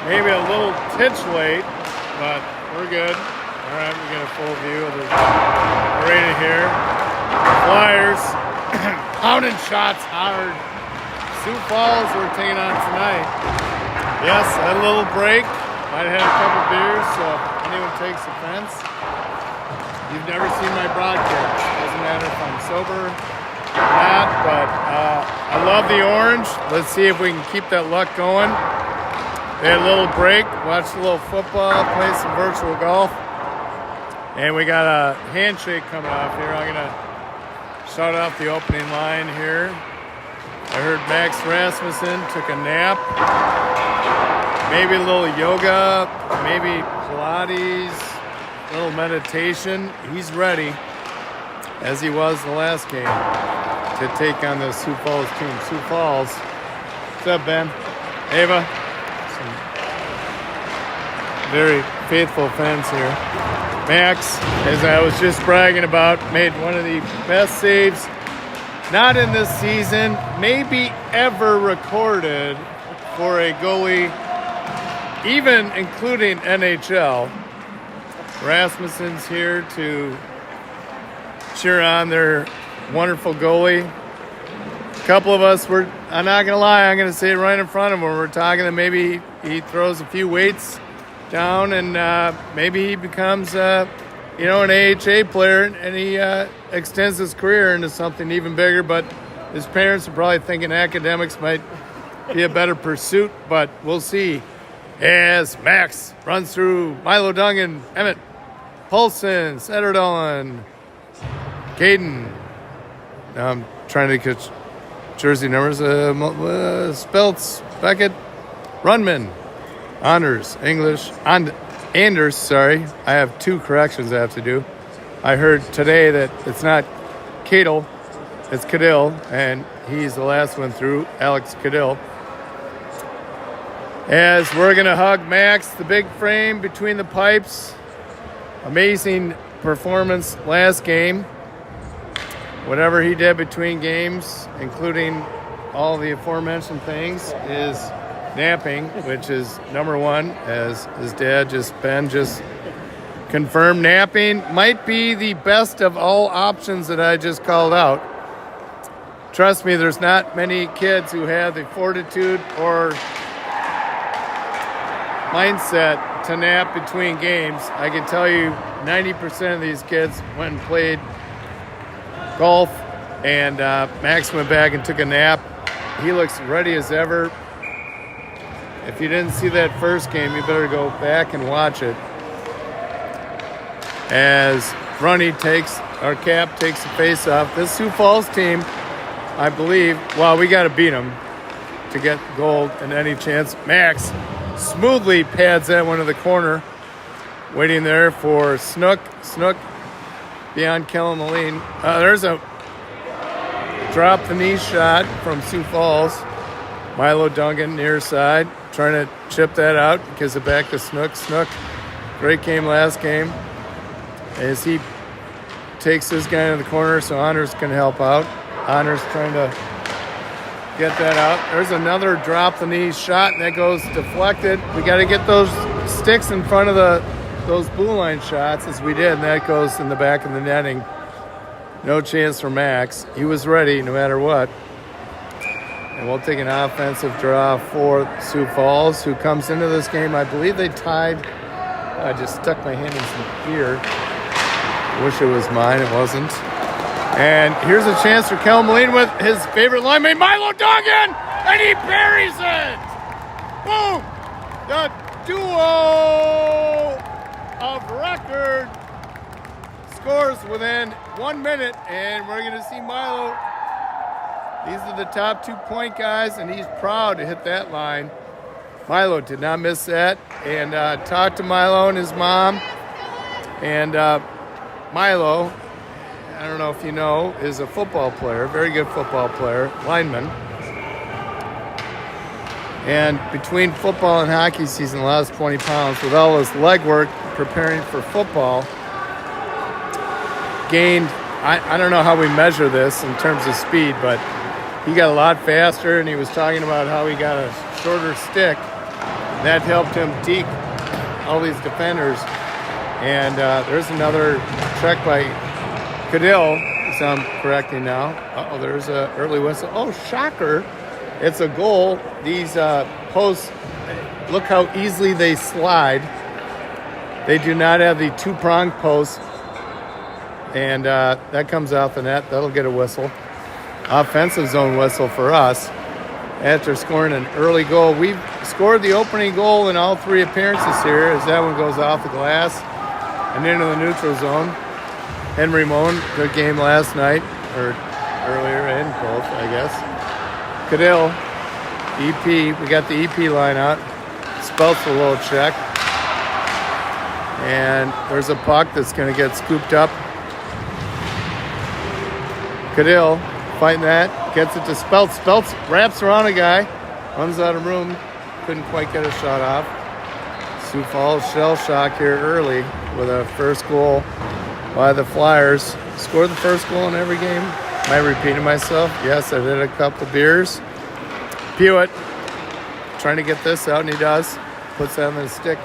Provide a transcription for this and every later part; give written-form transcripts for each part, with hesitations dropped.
Maybe a little titch late, but we're good. All right, we get a full view of the arena here. Flyers pounding shots hard. Sioux Falls we're taking on tonight. Yes, had a little break. Might have had a couple beers, so if anyone takes offense, you've never seen my broadcast. Doesn't matter if I'm sober or not, but I love the orange. Let's see if we can keep that luck going. We had a little break, watched a little football, played some virtual golf, and we got a handshake coming off here. I'm going to shout out the opening line here. I heard Max Rasmussen took a nap, maybe a little yoga, maybe Pilates, a little meditation. He's ready, as he was the last game, to take on the Sioux Falls team. Sioux Falls. What's up, Ben? Ava? Very faithful fans here. Max, as I was just bragging about, made one of the best saves, not in this season, maybe ever recorded for a goalie, even including NHL. Rasmussen's here to cheer on their wonderful goalie. A couple of us were, I'm not going to lie, I'm going to say it right in front of him. We're talking that maybe he throws a few weights down and maybe he becomes an AHA player and he extends his career into something even bigger. But his parents are probably thinking academics might be a better pursuit, but we'll see. As Max runs through Milo Dungan, Emmett, Paulson, Setterdolan, Caden. Now I'm trying to catch jersey numbers. Speltz, Beckett, Runman, Honors, English, Anders, sorry. I have two corrections I have to do. I heard today that it's not Cadle, it's Cadill, and he's the last one through, Alex Cadill. As we're going to hug Max, the big frame between the pipes. Amazing performance last game. Whatever he did between games, including all the aforementioned things, is napping, which is number one, as his dad, Ben, just confirmed. Napping might be the best of all options that I just called out. Trust me, there's not many kids who have the fortitude or mindset to nap between games. I can tell you 90% of these kids went and played golf, and Max went back and took a nap. He looks ready as ever. If you didn't see that first game, you better go back and watch it. As Runny takes the face off. This Sioux Falls team, I believe, well, we got to beat them to get gold and any chance. Max smoothly pads that one to the corner, waiting there for Snook beyond Kellen Moline. There's a drop the knee shot from Sioux Falls. Milo Dungan near side, trying to chip that out, gives it back to Snook. Snook, great game last game. As he takes this guy in the corner, so Honors can help out. Honors trying to get that out. There's another drop the knee shot, and that goes deflected. We got to get those sticks in front of those blue line shots, as we did, and that goes in the back of the netting. No chance for Max. He was ready no matter what. And we'll take an offensive draw for Sioux Falls, who comes into this game. I believe they tied. I just stuck my hand in some beer. Wish it was mine. It wasn't. And here's a chance for Kel Moline with his favorite linemate, Milo Dungan, and he buries it. Boom! The duo of record scores within 1 minute, and we're going to see Milo. These are the top 2 point guys, and he's proud to hit that line. Milo did not miss that, and talked to Milo and his mom. And Milo, I don't know if you know, is a football player, very good football player, lineman. And between football and hockey season, lost 20 pounds with all his leg work preparing for football. Gained, I don't know how we measure this in terms of speed, but he got a lot faster, and he was talking about how he got a shorter stick That helped him deke all these defenders. And there's another check by Cadill, if I'm correcting now. Uh-oh, there's an early whistle. Oh, shocker. It's a goal. These posts, look how easily they slide. They do not have the two-pronged posts. And that comes out the net. That'll get a whistle. Offensive zone whistle for us. After scoring an early goal. We've scored the opening goal in all 3 appearances here as that one goes off the glass and into the neutral zone. Henry Moan, good game last night, or earlier, and both, I guess. Cadill, EP, we got the EP line out. Spelts a little check. And there's a puck that's going to get scooped up. Cadill fighting that, gets it to Spelts. Spelts wraps around a guy, runs out of room, couldn't quite get a shot off. Sioux Falls shell shock here early with a first goal by the Flyers. Scored the first goal in every game. Am I repeating myself? Yes, I did a couple beers. Pewitt trying to get this out, and he does. Puts that on the stick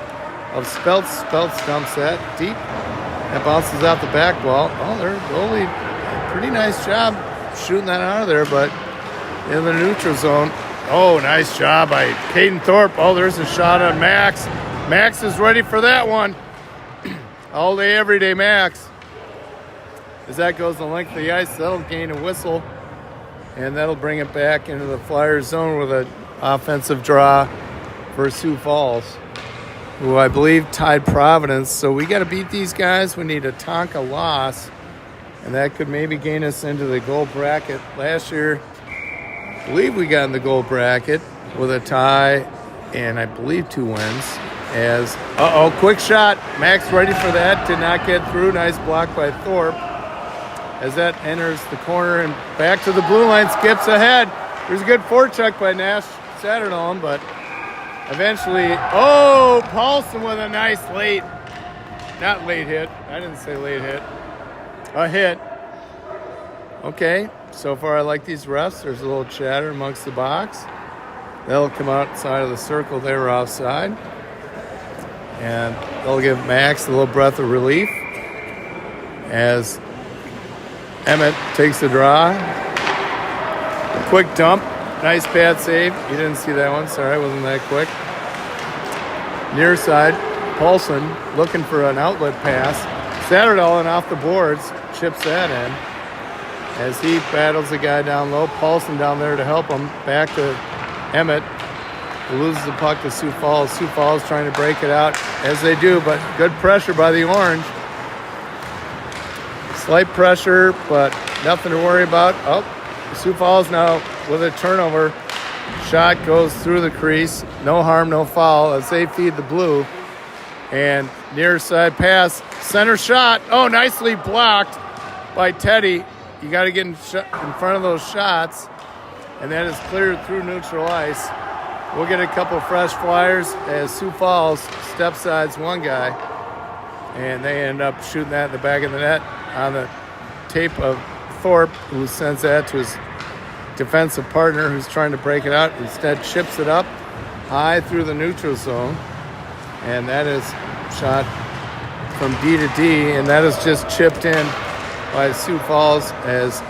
of Spelts. Spelts dumps that deep. That bounces out the back wall. Oh, their goalie, pretty nice job shooting that out of there, but in the neutral zone. Oh, nice job by Caden Thorpe. Oh, there's a shot on Max. Max is ready for that one. All day, every day, Max. As that goes the length of the ice, that'll gain a whistle, and that'll bring it back into the Flyers zone with an offensive draw for Sioux Falls, who I believe tied Providence. So we got to beat these guys. We need a Tonka loss, and that could maybe gain us into the gold bracket. Last year, I believe we got in the gold bracket with a tie and I believe 2 wins. As, quick shot. Max ready for that. Did not get through. Nice block by Thorpe. As that enters the corner and back to the blue line, skips ahead. There's a good forecheck by Nash Satterdahl, but eventually, Paulson with a nice not late hit. I didn't say late hit. A hit. Okay, so far I like these refs. There's a little chatter amongst the box. They'll come outside of the circle. They were offside. And they'll give Max a little breath of relief as Emmett takes the draw. A quick dump. Nice pad save. You didn't see that one. Sorry, I wasn't that quick. Near side, Paulson looking for an outlet pass. Satterdahl and off the boards, chips that in. As he battles the guy down low, Paulson down there to help him. Back to Emmett, who loses the puck to Sioux Falls. Sioux Falls trying to break it out, as they do, but good pressure by the Orange. Slight pressure, but nothing to worry about. Sioux Falls now with a turnover. Shot goes through the crease. No harm, no foul as they feed the blue. And near side pass, center shot. Oh, nicely blocked by Teddy. You got to get in front of those shots. And that is cleared through neutral ice. We'll get a couple fresh Flyers as Sioux Falls step sides one guy. And they end up shooting that in the back of the net on the tape of Thorpe, who sends that to his defensive partner who's trying to break it out. Instead chips it up high through the neutral zone. And that is shot from D to D, and that is just chipped in by Sioux Falls as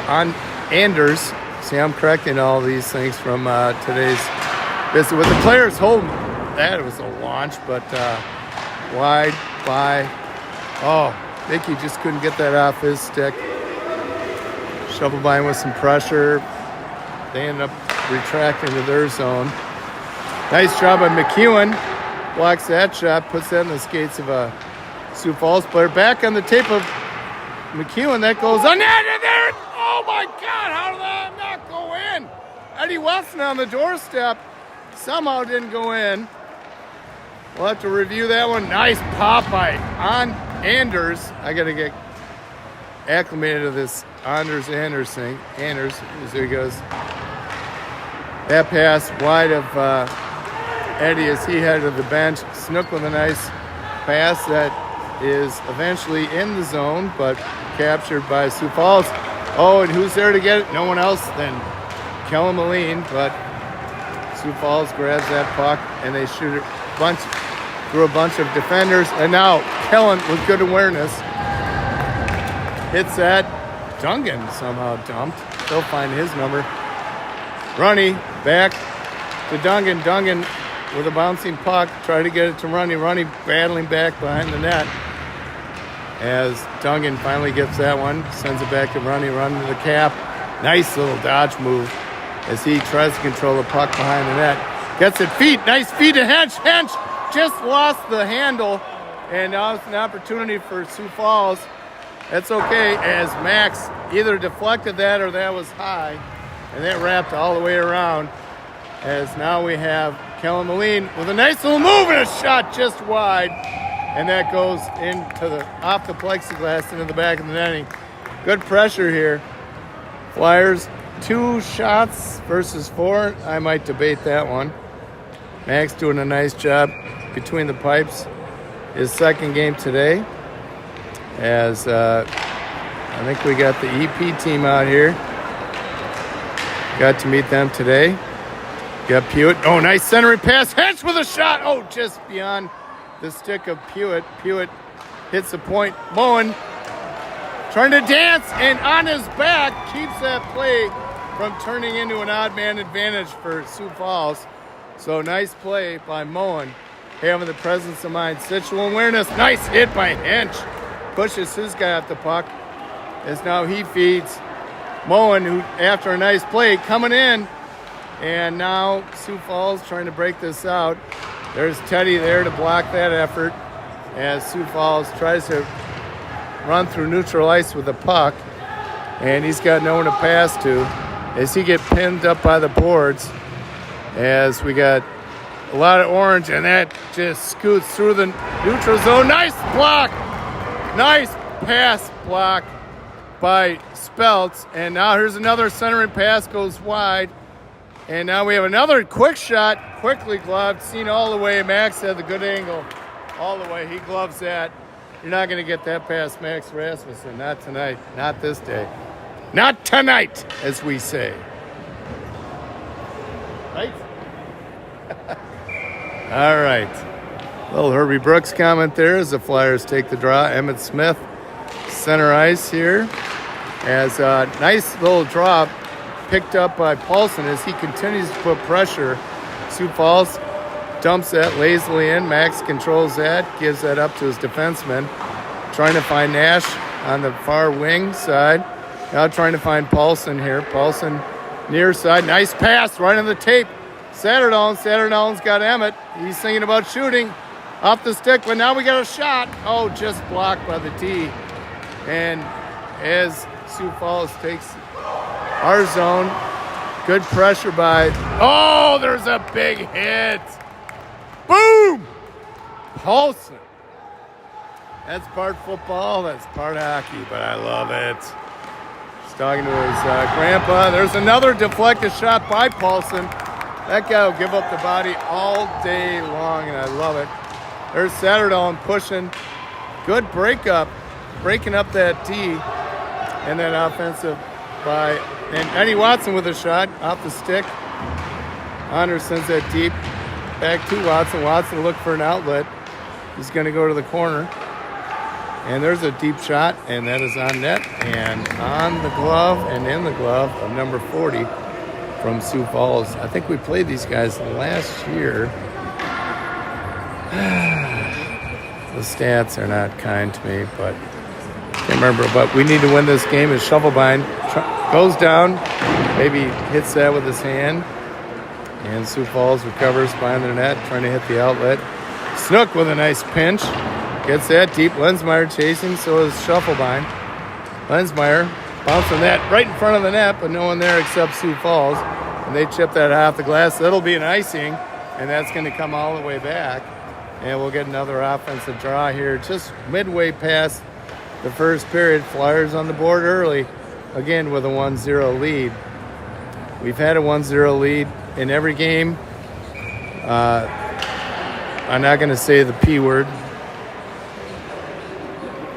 on Anders. See, I'm correcting all these things from today's visit with the players holding. That was a launch, but wide by. Mickey just couldn't get that off his stick. Shovel by him with some pressure. They end up retracting to their zone. Nice job by McEwen. Blocks that shot, puts that in the skates of a Sioux Falls player. Back on the tape of McEwen, that goes on net, and there. Oh my God, how did that not go in? Eddie Wilson on the doorstep somehow didn't go in. We'll have to review that one. Nice pop by Anders. I got to get acclimated to this Anders thing. Anders, there he goes. That pass wide of Eddie as he headed to the bench. Snook with a nice pass that is eventually in the zone, but captured by Sioux Falls. And who's there to get it? No one else than Kellen Moline, but Sioux Falls grabs that puck, and they shoot it through a bunch of defenders. And now Kellen, with good awareness, hits that. Dungan somehow dumped. They'll find his number. Runny back to Dungan. Dungan with a bouncing puck. Try to get it to Runny. Runny battling back behind the net. As Dungan finally gets that one. Sends it back to Runny. Running to the cap. Nice little dodge move as he tries to control the puck behind the net. Gets it feet. Nice feet to Hench. Hench just lost the handle. And now it's an opportunity for Sioux Falls. That's okay, as Max either deflected that or that was high, and that wrapped all the way around. As now we have Kellen Moline with a nice little move and a shot just wide, and that goes off the plexiglass into the back of the netting. Good pressure here. Flyers 2 shots versus 4. I might debate that one. Max doing a nice job between the pipes. His second game today. As I think we got the EP team out here. Got to meet them today. Got Pewitt. Oh, nice centering pass. Hench with a shot. Oh, just beyond the stick of Pewitt. Pewitt hits the point. Moen trying to dance, and on his back keeps that play from turning into an odd man advantage for Sioux Falls. So nice play by Moen. Having the presence of mind. Situational awareness. Nice hit by Hench. Pushes his guy off the puck as now he feeds Moen, who after a nice play coming in, and now Sioux Falls trying to break this out. There's Teddy there to block that effort as Sioux Falls tries to run through neutral ice with the puck, and he's got no one to pass to as he gets pinned up by the boards as we got a lot of orange, and that just scoots through the neutral zone. Nice block. Nice pass block by Speltz. And now here's another centering pass, goes wide. And now we have another quick shot, quickly gloved, seen all the way. Max had the good angle all the way. He gloves that. You're not going to get that past Max Rasmussen. Not tonight. Not this day. Not tonight, as we say. Right? All right. Little Herbie Brooks comment there as the Flyers take the draw. Emmett Smith, center ice here. As a nice little drop picked up by Paulson as he continues to put pressure. Sioux Falls dumps that lazily in. Max controls that, gives that up to his defenseman. Trying to find Nash on the far wing side. Now trying to find Paulson here. Paulson near side. Nice pass right on the tape. Satterdahl's got Emmett. He's thinking about shooting. Off the stick, but now we got a shot. Oh, just blocked by the D. And as Sioux Falls takes our zone, good pressure by... Oh, there's a big hit. Boom! Paulson. That's part football, that's part hockey, but I love it. He's talking to his grandpa. There's another deflected shot by Paulson. That guy will give up the body all day long, and I love it. There's Satterdahl pushing. Good breakup. Breaking up that D. And then offensive by... And Eddie Watson with a shot off the stick. Honor sends that deep. Back to Watson. Watson look for an outlet. He's going to go to the corner. And there's a deep shot. And that is on net. And on the glove and in the glove of number 40 from Sioux Falls. I think we played these guys last year. The stats are not kind to me, but I can't remember. But we need to win this game as Shovelbein goes down, maybe hits that with his hand, and Sioux Falls recovers behind the net, trying to hit the outlet. Snook with a nice pinch, gets that deep. Lensmeyer chasing, so is Shovelbein. Lensmeyer bouncing that right in front of the net, but no one there except Sioux Falls, and they chip that off the glass. That'll be an icing, and that's going to come all the way back. And we'll get another offensive draw here just midway past the first period. Flyers on the board early, again with a 1-0 lead. We've had a 1-0 lead in every game. I'm not going to say the P word.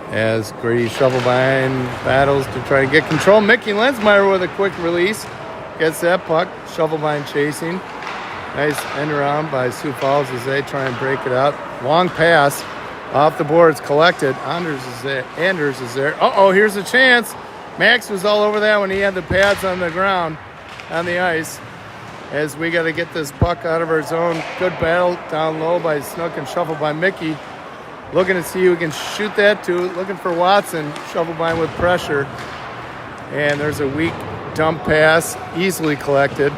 As Grady Shovelbein battles to try to get control. Mickey Lensmeyer with a quick release. Gets that puck. Shovelbein chasing. Nice end around by Sioux Falls as they try and break it up. Long pass off the boards, collected. Anders is there. Uh-oh, here's a chance. Max was all over that when he had the pads on the ground, on the ice. As we got to get this puck out of our zone. Good battle down low by Snook and shuffled by Mickey. Looking to see who can shoot that to. Looking for Watson. Shuffled by him with pressure. And there's a weak dump pass, easily collected.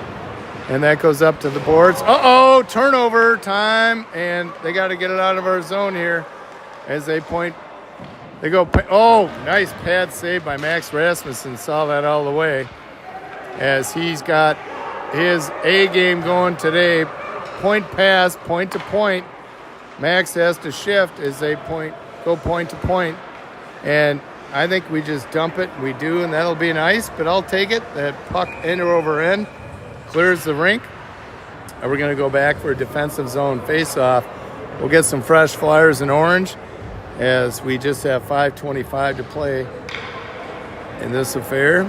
And that goes up to the boards. Uh-oh, turnover time. And they got to get it out of our zone here as they point. They go, oh, nice pad save by Max Rasmussen. Saw that all the way as he's got his A game going today. Point pass, point to point. Max has to shift as they go point to point. And I think we just dump it. We do, and that'll be nice, but I'll take it. That puck in or over in clears the rink. And we're going to go back for a defensive zone face-off. We'll get some fresh Flyers in orange as we just have 5:25 to play in this affair.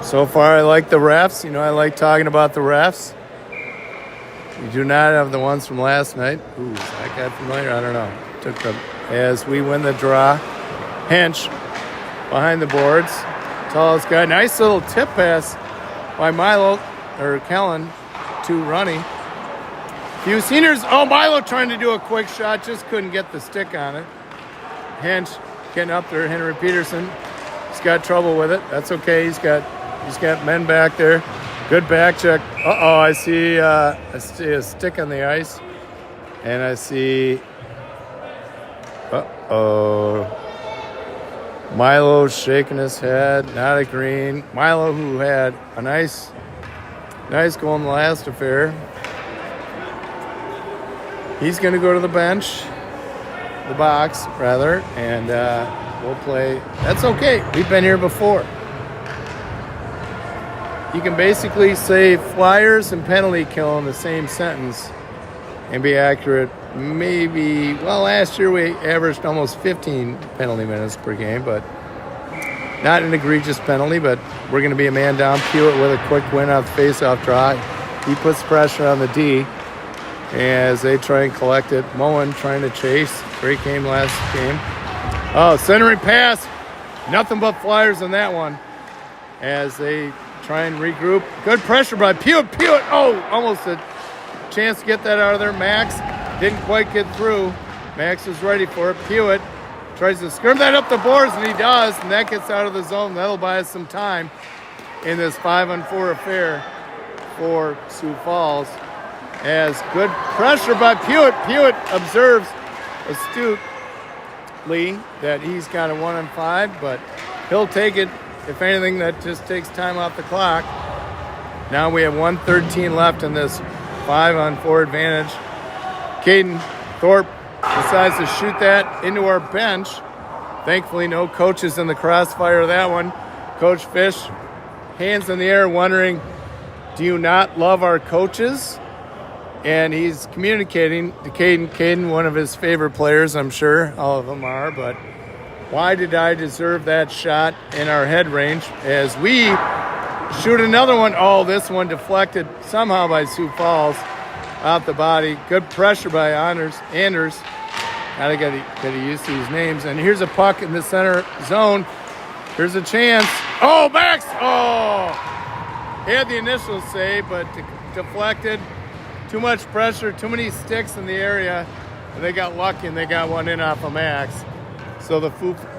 So far, I like the refs. You know, I like talking about the refs. We do not have the ones from last night. Ooh, is that guy familiar? I don't know. As we win the draw. Hench behind the boards. Tallest guy. Nice little tip pass by Kellen to Runny. Few seniors. Oh, Milo trying to do a quick shot. Just couldn't get the stick on it. Hench getting up there. Henry Peterson. He's got trouble with it. That's okay. He's got men back there. Good back check. Uh-oh, I see a stick on the ice. And I see... Uh-oh. Milo shaking his head. Not agreeing. Milo, who had a nice goal in the last affair. He's going to go to the bench. The box, rather. And we'll play. That's okay. We've been here before. You can basically say Flyers and penalty kill in the same sentence and be accurate. Maybe, well, last year we averaged almost 15 penalty minutes per game, but not an egregious penalty, but we're going to be a man down. Pewitt with a quick win off the face-off draw. He puts pressure on the D as they try and collect it. Moen trying to chase. Great game last game. Oh, centering pass. Nothing but Flyers on that one as they try and regroup. Good pressure by Pewitt. Oh, almost a chance to get that out of there. Max didn't quite get through. Max is ready for it. Pewitt tries to skirm that up the boards, and he does, and that gets out of the zone. That'll buy us some time in this 5-on-4 affair for Sioux Falls. As good pressure by Pewitt. Pewitt observes astutely that he's got a 1-on-5, but he'll take it. If anything, that just takes time off the clock. Now we have 1:13 left in this 5-on-4 advantage. Caden Thorpe decides to shoot that into our bench. Thankfully, no coaches in the crossfire of that one. Coach Fish, hands in the air, wondering, do you not love our coaches? And he's communicating to Caden. Caden, one of his favorite players, I'm sure. All of them are, but why did I deserve that shot in our head range? As we shoot another one. Oh, this one deflected somehow by Sioux Falls out the body. Good pressure by Anders. Gotta get used to these names. And here's a puck in the center zone. Here's a chance. Oh, Max! Oh! He had the initial save, but deflected. Too much pressure, too many sticks in the area. And they got lucky and they got one in off of Max. So the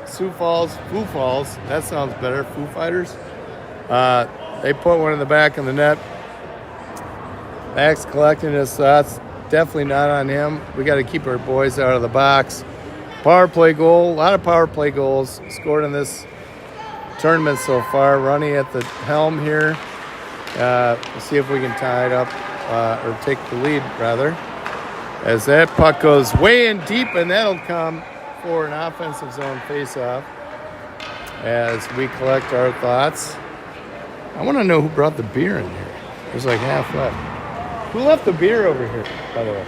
Sioux Falls, that sounds better, Foo Fighters. They put one in the back of the net. Max collecting his thoughts. Definitely not on him. We got to keep our boys out of the box. Power play goal. A lot of power play goals scored in this tournament so far. Running at the helm here. We'll see if we can tie it up or take the lead, rather. As that puck goes way in deep, and that'll come for an offensive zone face-off as we collect our thoughts. I want to know who brought the beer in here. There's like half left. Who left the beer over here, by the way?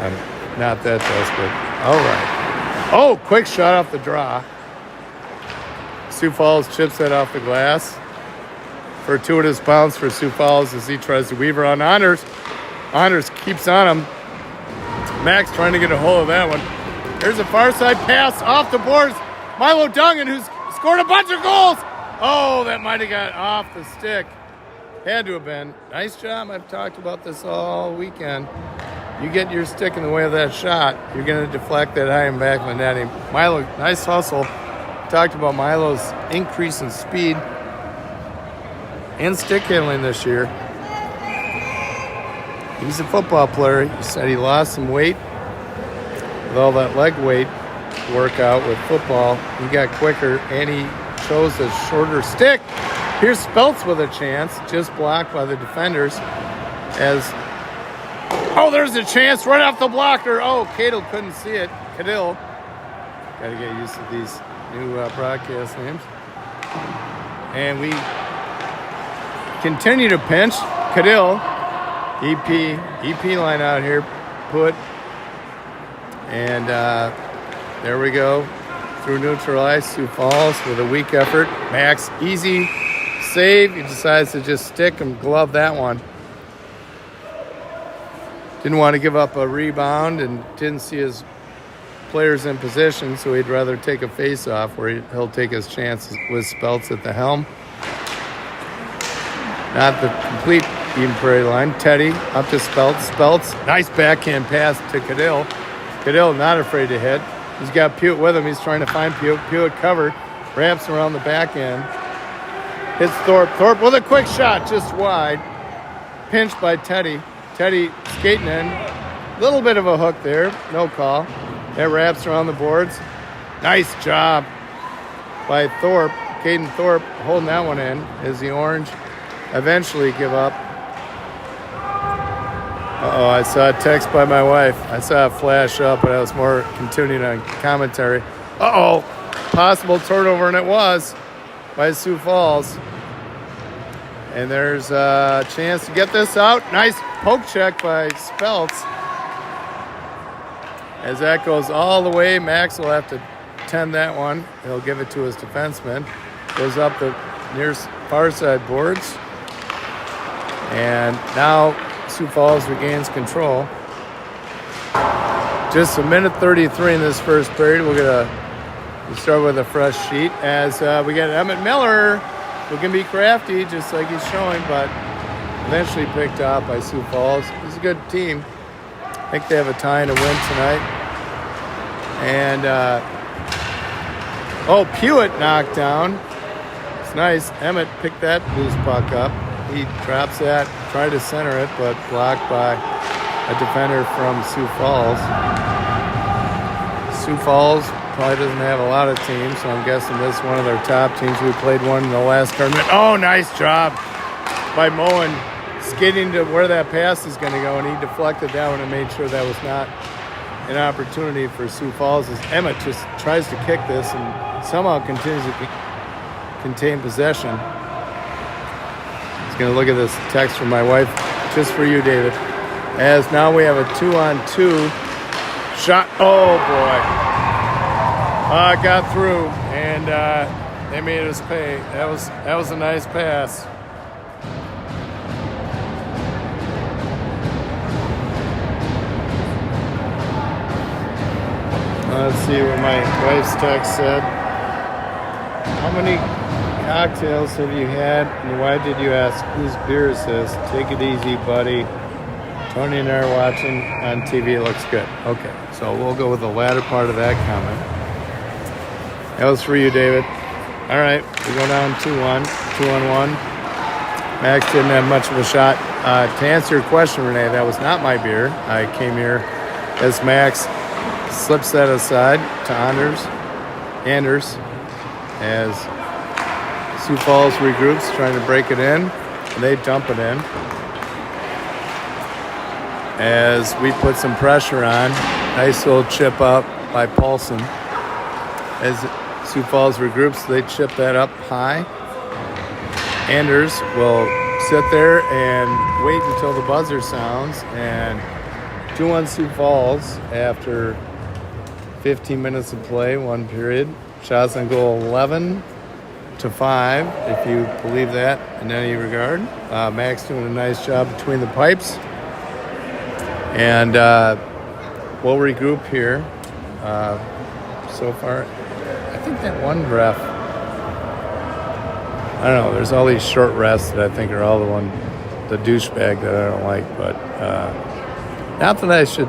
I'm not that desperate. All right. Oh, quick shot off the draw. Sioux Falls chips that off the glass. Fortuitous bounce for Sioux Falls as he tries to weave around Anders. Anders keeps on him. Max trying to get a hold of that one. There's a far side pass off the boards. Milo Dungan, who's scored a bunch of goals. Oh, that might have got off the stick. Had to have been. Nice job. I've talked about this all weekend. You get your stick in the way of that shot, you're going to deflect that high and back of the netting. Milo, nice hustle. Talked about Milo's increase in speed and stick handling this year. He's a football player. He said he lost some weight with all that leg weight workout with football. He got quicker, and he chose a shorter stick. Here's Speltz with a chance, just blocked by the defenders. There's a chance right off the blocker. Oh, Cadle couldn't see it. Cadil. Got to get used to these new broadcast names. And we continue to pinch. Cadil. EP line out here, put, and there we go, through neutral ice, Sioux Falls with a weak effort. Max, easy save, he decides to just stick and glove that one. Didn't want to give up a rebound and didn't see his players in position, so he'd rather take a face-off where he'll take his chances with Speltz at the helm. Not the complete Eden Prairie line. Teddy up to Speltz. Speltz, nice backhand pass to Cadil. Cadil not afraid to hit. He's got Pewitt with him. He's trying to find Pewitt. Pewitt covered. Wraps around the back end. Hits Thorpe. Thorpe with a quick shot just wide. Pinched by Teddy. Teddy skating in. Little bit of a hook there. No call. That wraps around the boards. Nice job by Thorpe. Caden Thorpe holding that one in as the Orange eventually give up. I saw a text by my wife. I saw it flash up, but I was more continuing on commentary. Possible turnover, and it was by Sioux Falls. And there's a chance to get this out. Nice poke check by Speltz. As that goes all the way, Max will have to tend that one. He'll give it to his defenseman. Goes up the near far side boards. And now Sioux Falls regains control. Just a minute 33 in this first period. We'll start with a fresh sheet as we got Emmett Miller, who can be crafty just like he's showing, but eventually picked up by Sioux Falls. He's a good team. I think they have a tie and a win tonight. And Pewitt knocked down. It's nice. Emmett picked that loose puck up. He drops that, tried to center it, but blocked by a defender from Sioux Falls. Sioux Falls probably doesn't have a lot of teams, so I'm guessing this is one of their top teams. We played one in the last tournament. Oh, nice job by Moen skidding to where that pass is going to go, and he deflected that one and made sure that was not an opportunity for Sioux Falls as Emmett just tries to kick this and somehow continues to contain possession. Going to look at this text from my wife, just for you, David. As now we have a 2-on-2 shot. Oh boy! Got through, and they made us pay. That was a nice pass. Let's see what my wife's text said. How many cocktails have you had, and why did you ask whose beer is this? Take it easy, buddy. Tony and I are watching on TV. It looks good. Okay, so we'll go with the latter part of that comment. That was for you, David. All right, we go down 2-1. Max didn't have much of a shot. To answer your question, Renee, that was not my beer. I came here as Max slips that aside to Anders as Sioux Falls regroups, trying to break it in, and they dump it in. As we put some pressure on, nice little chip up by Paulson. As Sioux Falls regroups, they chip that up high. Anders will sit there and wait until the buzzer sounds, and 2-1 Sioux Falls after 15 minutes of play, one period. Shots on goal 11 5, if you believe that in any regard. Max doing a nice job between the pipes. And we'll regroup here. So far, I think that one ref, I don't know, there's all these short rests that I think are all the douchebag that I don't like. But not that I should,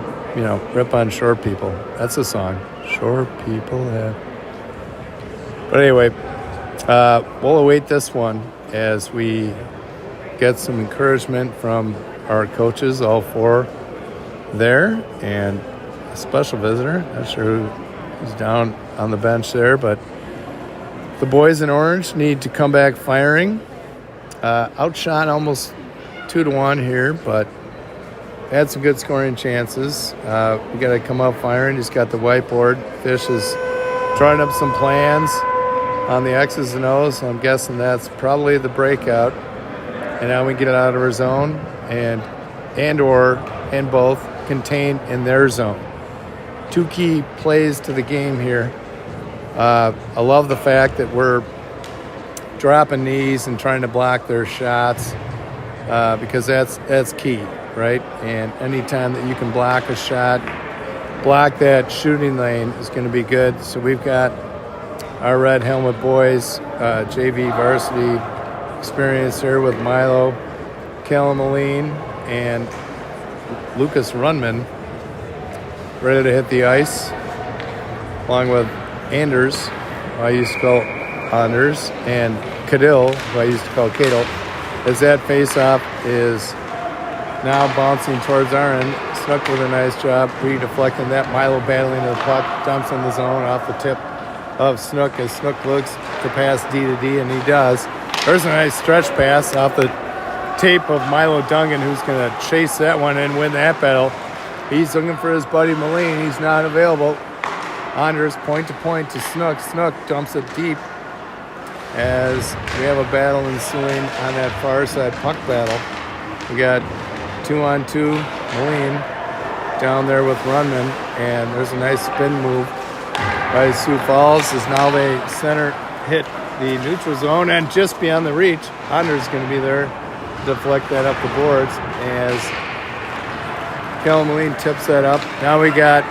rip on short people. That's a song. Short people have. But anyway, we'll await this one as we get some encouragement from our coaches, all 4 there, and a special visitor. Not sure who's down on the bench there, but the boys in orange need to come back firing. Outshot almost 2-1 here, but had some good scoring chances. We got to come out firing. He's got the whiteboard. Fish is drawing up some plans on the X's and O's, so I'm guessing that's probably the breakout. And now we get it out of our zone and both contained in their zone. 2 key plays to the game here. I love the fact that we're dropping knees and trying to block their shots because that's key, right? And anytime that you can block a shot, block that shooting lane is going to be good. So we've got our Red Helmet boys, JV varsity experience here with Milo, Kellen Moline, and Lucas Runman ready to hit the ice, along with Anders, who I used to call Anders, and Cadil, who I used to call Cadel, as that face-off is now bouncing towards our end. Snook with a nice job redeflecting that. Milo battling the puck, dumps in the zone off the tip of Snook as Snook looks to pass D to D, and he does. There's a nice stretch pass off the tape of Milo Dungan, who's going to chase that one and win that battle. He's looking for his buddy Moline. He's not available. Anders point to point to Snook. Snook dumps it deep as we have a battle ensuing on that far side puck battle. We got 2-on-2 Moline down there with Runman, and there's a nice spin move by Sioux Falls as now they center hit the neutral zone and just beyond the reach. Anders is going to be there to deflect that up the boards as Kellen Moline tips that up. Now we got,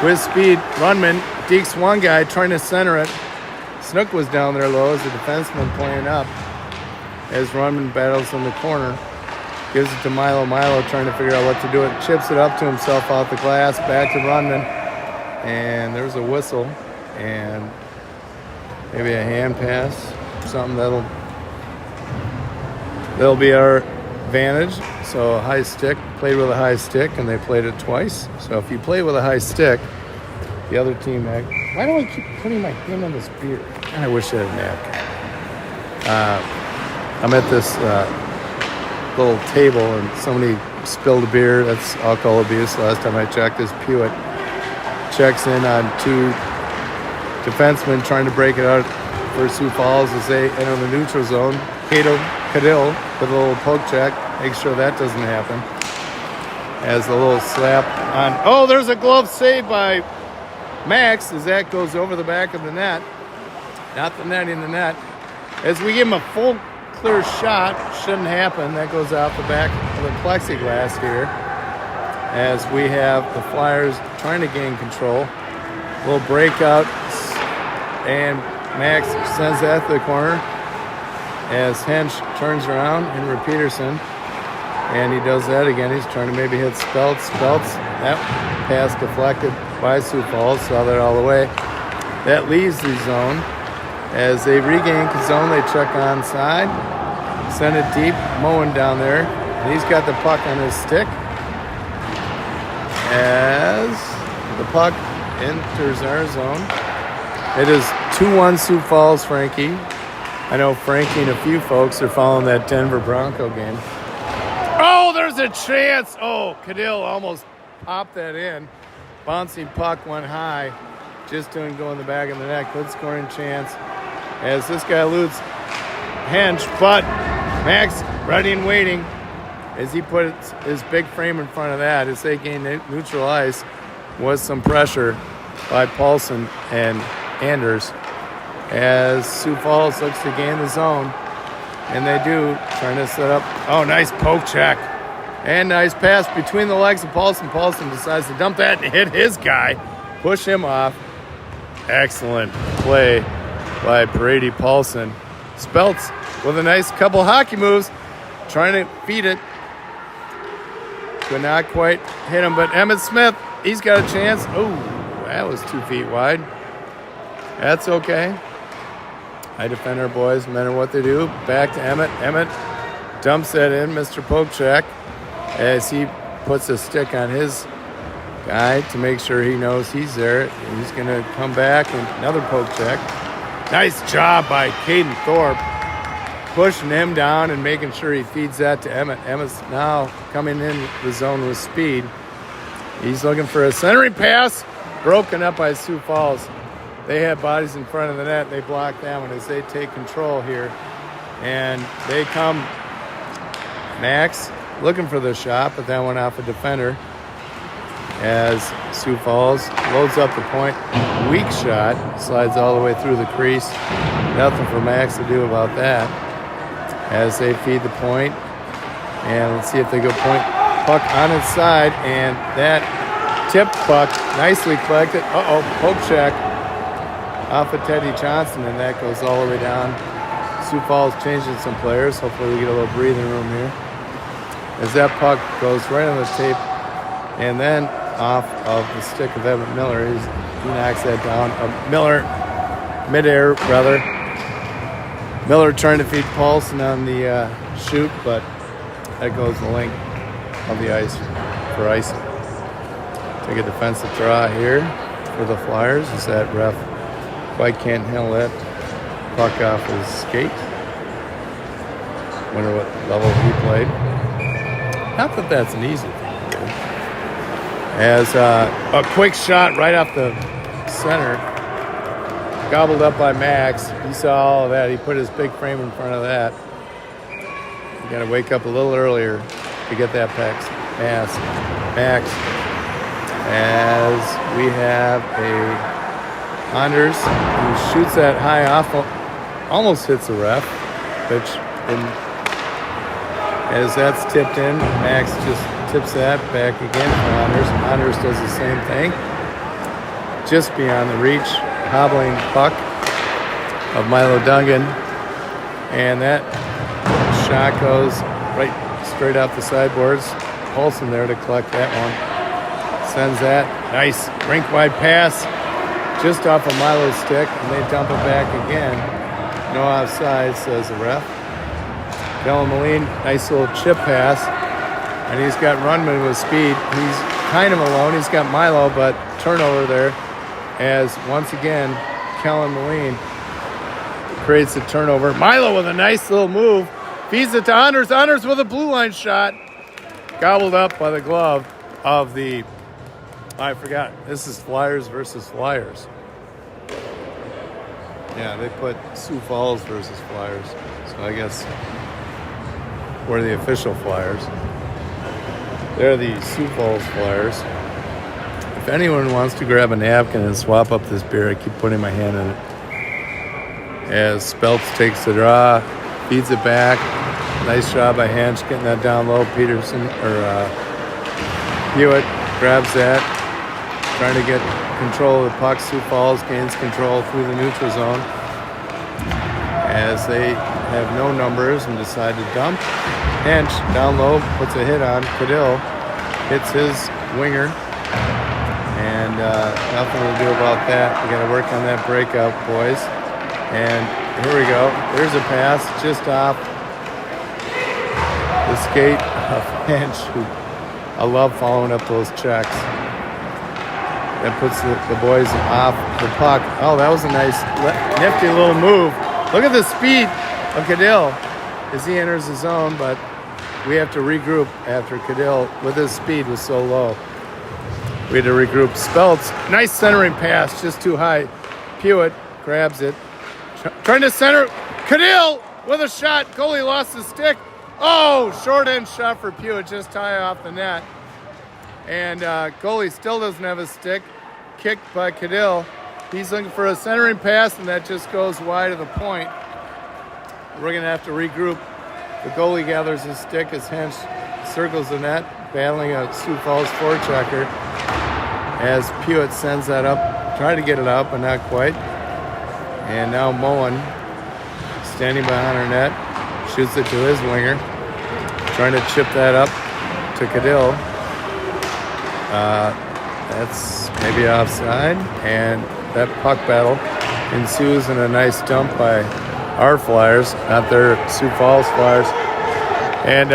with speed, Runman dekes one guy trying to center it. Snook was down there low as the defenseman playing up as Runman battles in the corner. Gives it to Milo. Milo trying to figure out what to do. It chips it up to himself off the glass. Back to Runman. And there's a whistle. And maybe a hand pass. Something that'll be our advantage. So a high stick. Played with a high stick, and they played it twice. So if you play with a high stick, the other team... Why do I keep putting my hand on this beer? I wish I had a napkin. I'm at this... little table and somebody spilled a beer. That's alcohol abuse. Last time I checked, this Pewitt checks in on 2 defensemen trying to break it out for Sioux Falls as they enter the neutral zone. Cadil with a little poke check, make sure that doesn't happen. As a little slap on. Oh, there's a glove save by Max as that goes over the back of the net. Not the net in the net. As we give him a full clear shot, shouldn't happen. That goes out the back of the plexiglass here as we have the Flyers trying to gain control. A little breakout, and Max sends that to the corner as Hench turns around, Henry Peterson, and he does that again. He's trying to maybe hit Speltz. That pass deflected by Sioux Falls, saw that all the way. That leaves the zone. As they regain zone, they check onside, send it deep, Moen down there, and he's got the puck on his stick. As the puck enters our zone, it is 2-1 Sioux Falls, Frankie. I know Frankie and a few folks are following that Denver Bronco game. Oh, there's a chance! Oh, Cadil almost popped that in. Bouncing puck went high, just didn't go in the back of the net. Good scoring chance. As this guy eludes Hench, but Max ready and waiting as he put his big frame in front of that as they gained neutral ice. Was some pressure by Paulson and Anders as Sioux Falls looks to gain the zone. And they do, trying to set up. Oh, nice poke check. And nice pass between the legs of Paulson. Paulson decides to dump that and hit his guy. Push him off. Excellent play by Brady Paulson. Speltz with a nice couple hockey moves. Trying to feed it. Could not quite hit him. But Emmett Smith, he's got a chance. Oh, that was 2 feet wide. That's okay. I defend our boys, no matter what they do. Back to Emmett. Emmett dumps that in, Mr. Pokecheck, as he puts a stick on his guy to make sure he knows he's there. He's going to come back and another Pokecheck. Nice job by Caden Thorpe, pushing him down and making sure he feeds that to Emmett. Emmett's now coming in the zone with speed. He's looking for a centering pass, broken up by Sioux Falls. They had bodies in front of the net. They block that one as they take control here. And they come, Max looking for the shot, but that went off a defender as Sioux Falls loads up the point. Weak shot, slides all the way through the crease. Nothing for Max to do about that as they feed the point. And let's see if they go point puck on its side. And that tip puck, nicely collected. Poke check off of Teddy Johnson, and that goes all the way down. Sioux Falls changing some players. Hopefully we get a little breathing room here. As that puck goes right on the tape, and then off of the stick of Evan Miller, he knocks that down. Miller, midair rather. Miller trying to feed Paulson on the shoot, but that goes the length of the ice for icing. Take a defensive draw here for the Flyers as that ref quite can't handle that puck off his skate. Wonder what level he played. Not that that's an easy thing to do. As a quick shot right off the center, gobbled up by Max. He saw all of that. He put his big frame in front of that. You got to wake up a little earlier to get that pass. Max. As we have a Anders, who shoots that high off, almost hits the ref, which, as that's tipped in, Max just tips that back again for Anders. Anders does the same thing, just beyond the reach, hobbling puck of Milo Duggan, and that shot goes right straight off the sideboards. Paulson there to collect that one. Sends that nice rink-wide pass just off of Milo's stick, and they dump it back again. No offside, says the ref. Dylan Moline, nice little chip pass, and he's got Rundman with speed. He's kind of alone. He's got Milo, but turnover there as once again Kellen Moline creates a turnover. Milo with a nice little move, feeds it to Anders. Anders with a blue line shot, gobbled up by the glove of the. I forgot. This is Flyers versus Flyers. Yeah, they put Sioux Falls versus Flyers. So I guess we're the official Flyers. They're the Sioux Falls Flyers. If anyone wants to grab a napkin and swap up this beer, I keep putting my hand in it. As Speltz takes the draw, feeds it back. Nice job by Hanch getting that down low. Peterson, or Hewitt grabs that. Trying to get control of the puck. Sioux Falls gains control through the neutral zone as they have no numbers and decide to dump. Hench down low puts a hit on. Cadill hits his winger, and nothing to do about that. We got to work on that breakout, boys. And here we go. There's a pass just off the skate of Hench, who I love following up those checks. That puts the boys off the puck. Oh, that was a nice, nifty little move. Look at the speed of Cadill as he enters the zone, but we have to regroup after Cadill, with his speed, was so low. We had to regroup. Speltz, nice centering pass, just too high. Pewitt grabs it. Trying to center. Cadill with a shot. Goalie lost his stick. Oh, short end shot for Pewitt, just high off the net. And goalie still doesn't have a stick. Kicked by Cadill. He's looking for a centering pass, and that just goes wide of the point. We're going to have to regroup. The goalie gathers his stick as Hench circles the net, battling a Sioux Falls forechecker as Pewitt sends that up, tried to get it out, but not quite. And now Moen, standing behind our net, shoots it to his winger, trying to chip that up to Cadill. That's maybe offside, and that puck battle ensues in a nice dump by our Flyers, not their Sioux Falls Flyers. And,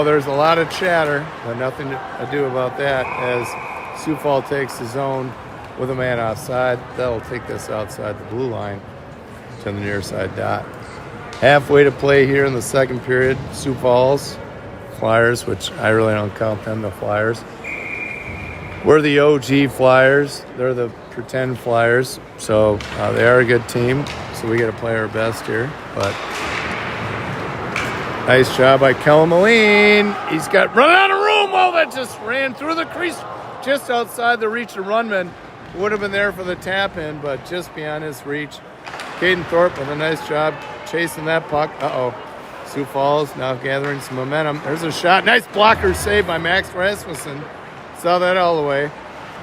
there's a lot of chatter, but nothing to do about that as Sioux Falls takes the zone with a man offside. That'll take this outside the blue line to the near side dot. Halfway to play here in the second period, Sioux Falls Flyers, which I really don't count them, the Flyers. We're the OG Flyers. They're the pretend Flyers. So they are a good team. So we got to play our best here. But nice job by Kellen Moline. He's got running out of room. Oh, that just ran through the crease just outside the reach of Rundman. Would have been there for the tap in, but just beyond his reach. Caden Thorpe with a nice job chasing that puck. Sioux Falls now gathering some momentum. There's a shot. Nice blocker save by Max Rasmussen. Saw that all the way.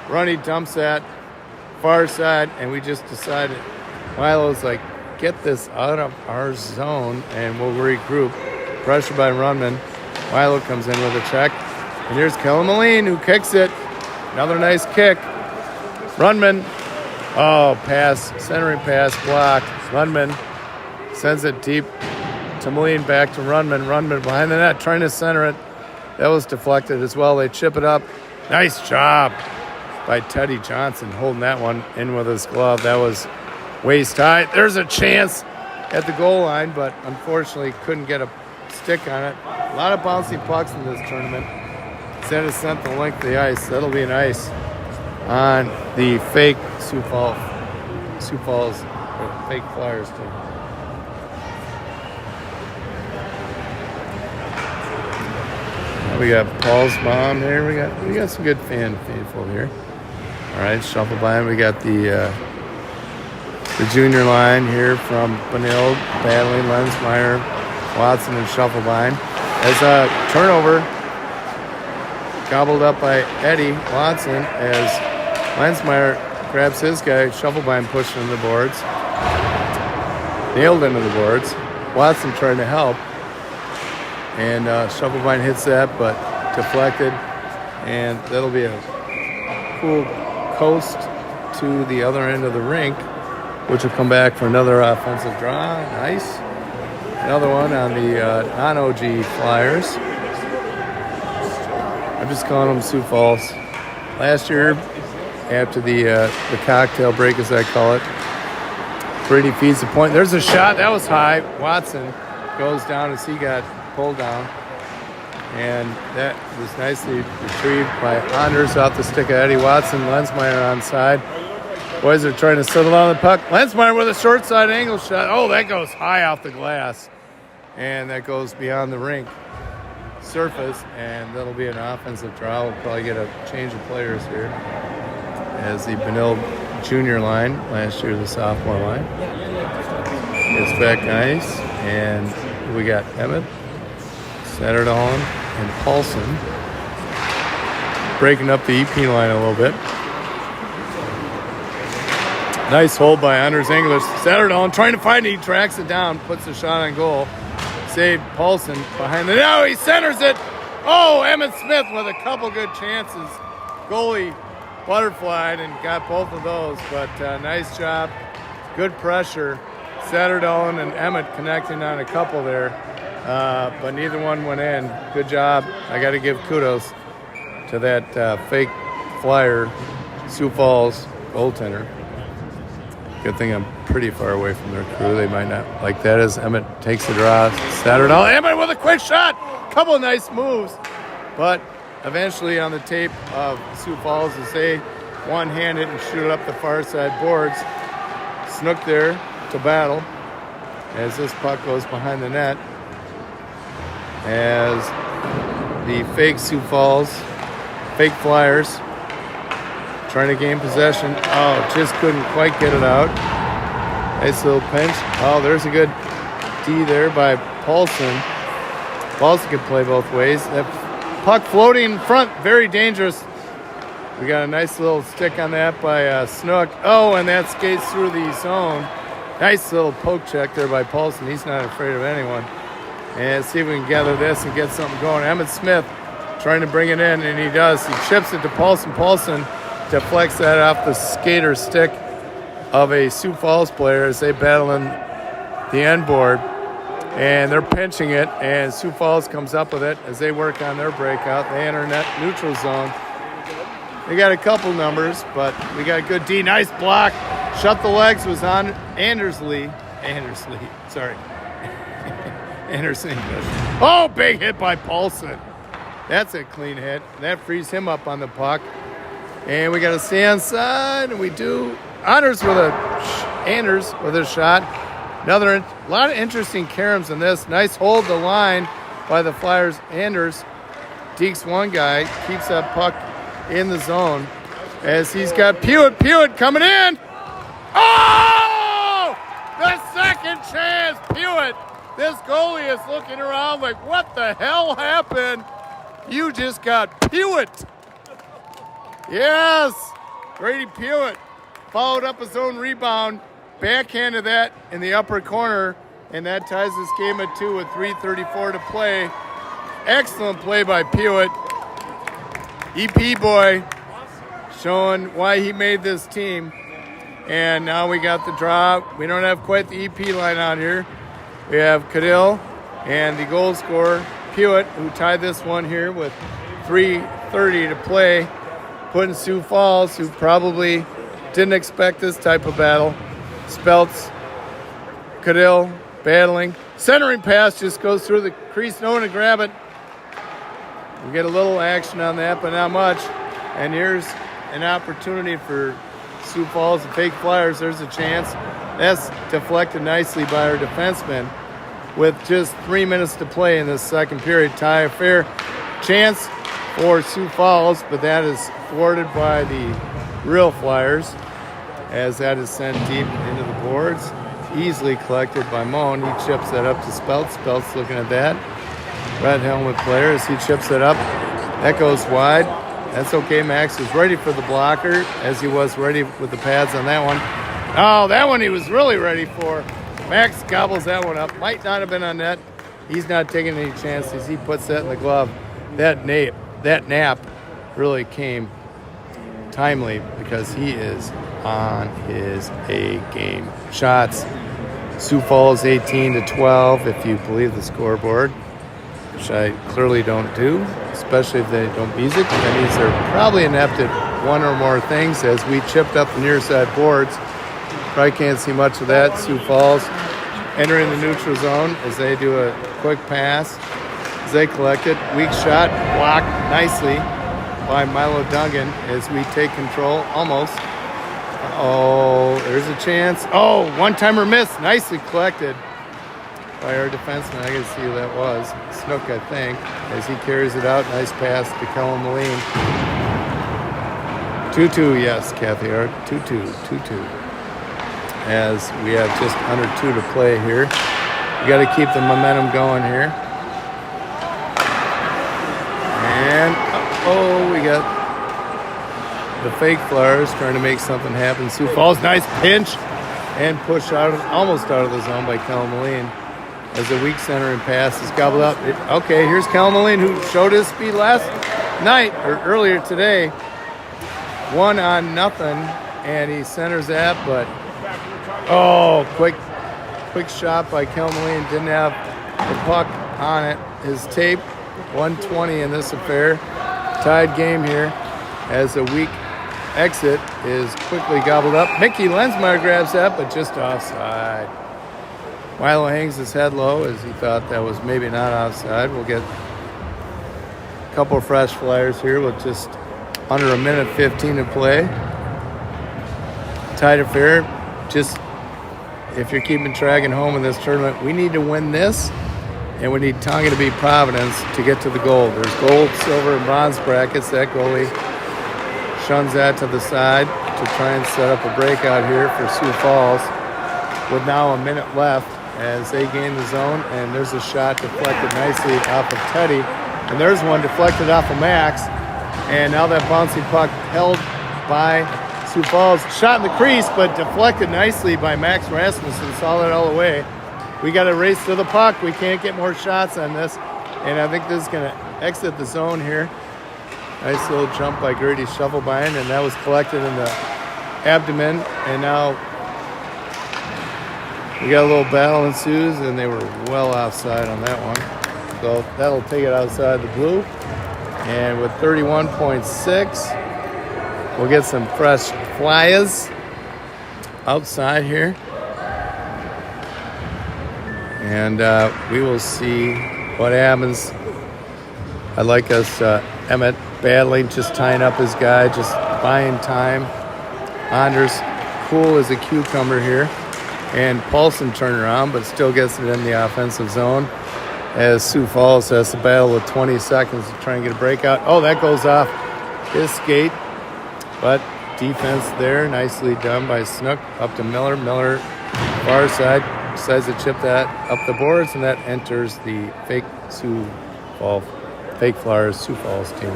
Runny dumps that far side, and we just decided, Milo's like, get this out of our zone, and we'll regroup. Pressure by Rundman. Milo comes in with a check, and here's Kellen Moline, who kicks it. Another nice kick. Rundman. Pass. Centering pass blocked. Rundman sends it deep to Moline, back to Rundman. Rundman behind the net, trying to center it. That was deflected as well. They chip it up. Nice job by Teddy Johnson holding that one in with his glove. That was waist high. There's a chance at the goal line, but unfortunately couldn't get a stick on it. A lot of bouncy pucks in this tournament. Instead of sent the length of the ice. That'll be an ice on the fake Sioux Falls fake Flyers team. We got Paul's mom here. We got some good fanful here. All right, shuffle by. We got the junior line here from Benilde, battling Lensmeyer, Watson, and Shufflebine. As a turnover, gobbled up by Eddie Watson as Lensmeyer grabs his guy. Shufflebine pushed into the boards, nailed into the boards. Watson trying to help. And Shufflebine hits that, but deflected. And that'll be a cool coast to the other end of the rink, which will come back for another offensive draw. Nice. Another one on the non-OG Flyers. I'm just calling them Sioux Falls. Last year, after the cocktail break, as I call it, Brady feeds the point. There's a shot. That was high. Watson goes down as he got pulled down, and that was nicely retrieved by Anders off the stick of Eddie Watson. Lensmeyer onside. Boys are trying to settle on the puck. Lensmeyer with a short side angle shot. Oh, that goes high off the glass, and that goes beyond the rink surface, and that'll be an offensive draw. We'll probably get a change of players here as the Benilde junior line, last year the sophomore line, gets back nice, and we got Emmett, Satterdahl, and Paulson breaking up the EP line a little bit. Nice hold by Anders English. Satterdahl trying to find it. He tracks it down, puts the shot on goal. Saved Paulson behind the net. Oh, he centers it. Oh, Emmett Smith with a couple good chances. Goalie butterflied and got both of those, but nice job. Good pressure. Satterdahl and Emmett connecting on a couple there. But neither one went in. Good job. I got to give kudos to that fake Flyer Sioux Falls goaltender. Good thing I'm pretty far away from their crew. They might not like that as Emmett takes the draw. Satterdahl. Emmett with a quick shot. Couple of nice moves. But eventually on the tape of Sioux Falls as they one-handed and shoot it up the far side boards. Snook there to battle as this puck goes behind the net. As the fake Sioux Falls, fake Flyers, trying to gain possession. Oh, just couldn't quite get it out. Nice little pinch. Oh, there's a good D there by Paulson. Paulson could play both ways. That puck floating in front, very dangerous. We got a nice little stick on that by Snook. Oh, and that skates through the zone. Nice little poke check there by Paulson. He's not afraid of anyone. And see if we can gather this and get something going. Emmett Smith trying to bring it in, and he does. He chips it to Paulson. Paulson deflects that off the skater stick of a Sioux Falls player as they battle in the end board. And they're pinching it, and Sioux Falls comes up with it as they work on their breakout. They enter net neutral zone. They got a couple numbers, but we got a good D. Nice block. Shut the legs was on Andersley. Sorry. Anderson. Oh, big hit by Paulson. That's a clean hit. That frees him up on the puck. And we got to stay on side, and we do. Anders with a shot. A lot of interesting caroms in this. Nice hold the line by the Flyers. Anders dekes one guy, keeps that puck in the zone as he's got Pewitt coming in. Oh! The second chance, Pewitt. This goalie is looking around like, what the hell happened? You just got Pewitt. Yes, Brady Pewitt followed up his own rebound, backhanded that in the upper corner, and that ties this game at 2 with 3:34 to play. Excellent play by Pewitt. EP boy showing why he made this team. And now we got the draw. We don't have quite the EP line out here. We have Cadill and the goal scorer, Pewitt, who tied this one here with 3:30 to play, putting Sioux Falls, who probably didn't expect this type of battle. Speltz, Cadill, battling. Centering pass just goes through the crease. No one to grab it. We get a little action on that, but not much. And here's an opportunity for Sioux Falls, the fake Flyers. There's a chance. That's deflected nicely by our defenseman with just 3 minutes to play in this second period. Tie a fair chance for Sioux Falls, but that is thwarted by the real Flyers as that is sent deep into the boards. Easily collected by Moan. He chips that up to Speltz. Speltz looking at that. Red helmet player as he chips it up. That goes wide. That's okay. Max was ready for the blocker as he was ready with the pads on that one. Oh, that one he was really ready for. Max gobbles that one up. Might not have been on net. He's not taking any chances. He puts that in the glove. That nap really came timely because he is on his A game. Shots. Sioux Falls 18-12 if you believe the scoreboard, which I clearly don't do, especially if they don't music. That means they're probably inept at one or more things as we chipped up the near side boards. Probably can't see much of that. Sioux Falls entering the neutral zone as they do a quick pass. As they collect it, weak shot, blocked nicely by Milo Dungan as we take control almost. Oh, there's a chance. Oh, one-timer miss. Nicely collected by our defenseman. I got to see who that was. Snook, I think, as he carries it out. Nice pass to Kellen Moline. 2-2, yes, Kathy Art. 2-2. As we have just under 2 to play here. We got to keep the momentum going here. And, we got the fake Flyers trying to make something happen. Sioux Falls, nice pinch and push almost out of the zone by Kellen Moline as a weak centering pass is gobbled up. Okay, here's Kellen Moline, who showed his speed last night or earlier today. 1-0, and he centers that, but quick shot by Kellen Moline. Didn't have the puck on it. His tape, 1:20 in this affair. Tied game here as a weak exit is quickly gobbled up. Mickey Lensmeyer grabs that, but just offside. Milo hangs his head low as he thought that was maybe not offside. We'll get a couple of fresh Flyers here with just under 1:15 to play. Tied affair. Just if you're keeping track at home in this tournament, we need to win this, and we need Tonga to beat Providence to get to the gold. There's gold, silver, and bronze brackets. That goalie shuns that to the side to try and set up a breakout here for Sioux Falls with now a minute left as they gain the zone. And there's a shot deflected nicely off of Teddy. And there's one deflected off of Max. And now that bouncing puck held by Sioux Falls. Shot in the crease, but deflected nicely by Max Rasmussen. Saw it all the way. We got to race to the puck. We can't get more shots on this. And I think this is going to exit the zone here. Nice little jump by Grady Shovelbein, and that was collected in the abdomen. And now we got a little battle ensues, and they were well offside on that one. So that'll take it outside the blue. And with 31.6, we'll get some fresh flyers outside here. And we will see what happens. I like us, Emmett battling, just tying up his guy, just buying time. Anders cool as a cucumber here. And Paulson turned around, but still gets it in the offensive zone as Sioux Falls has to battle with 20 seconds to try and get a breakout. Oh, that goes off his skate. But defense there, nicely done by Snook. Up to Miller. Miller, far side, decides to chip that up the boards, and that enters the fake Flyers Sioux Falls team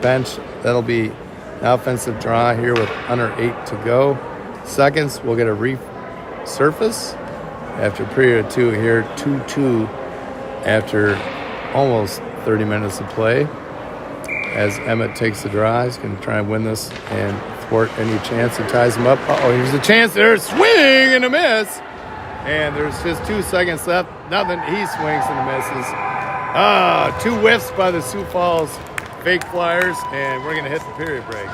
bench. That'll be an offensive draw here with under 8 to go. Seconds, we'll get a resurface after period 2 here, 2-2 after almost 30 minutes of play. As Emmett takes the draw, he's going to try and win this and thwart any chance he ties him up. Uh-oh, here's a chance there, swing and a miss. And there's just 2 seconds left. Nothing, he swings and misses. 2 whiffs by the Sioux Falls fake Flyers, and we're going to hit the period break.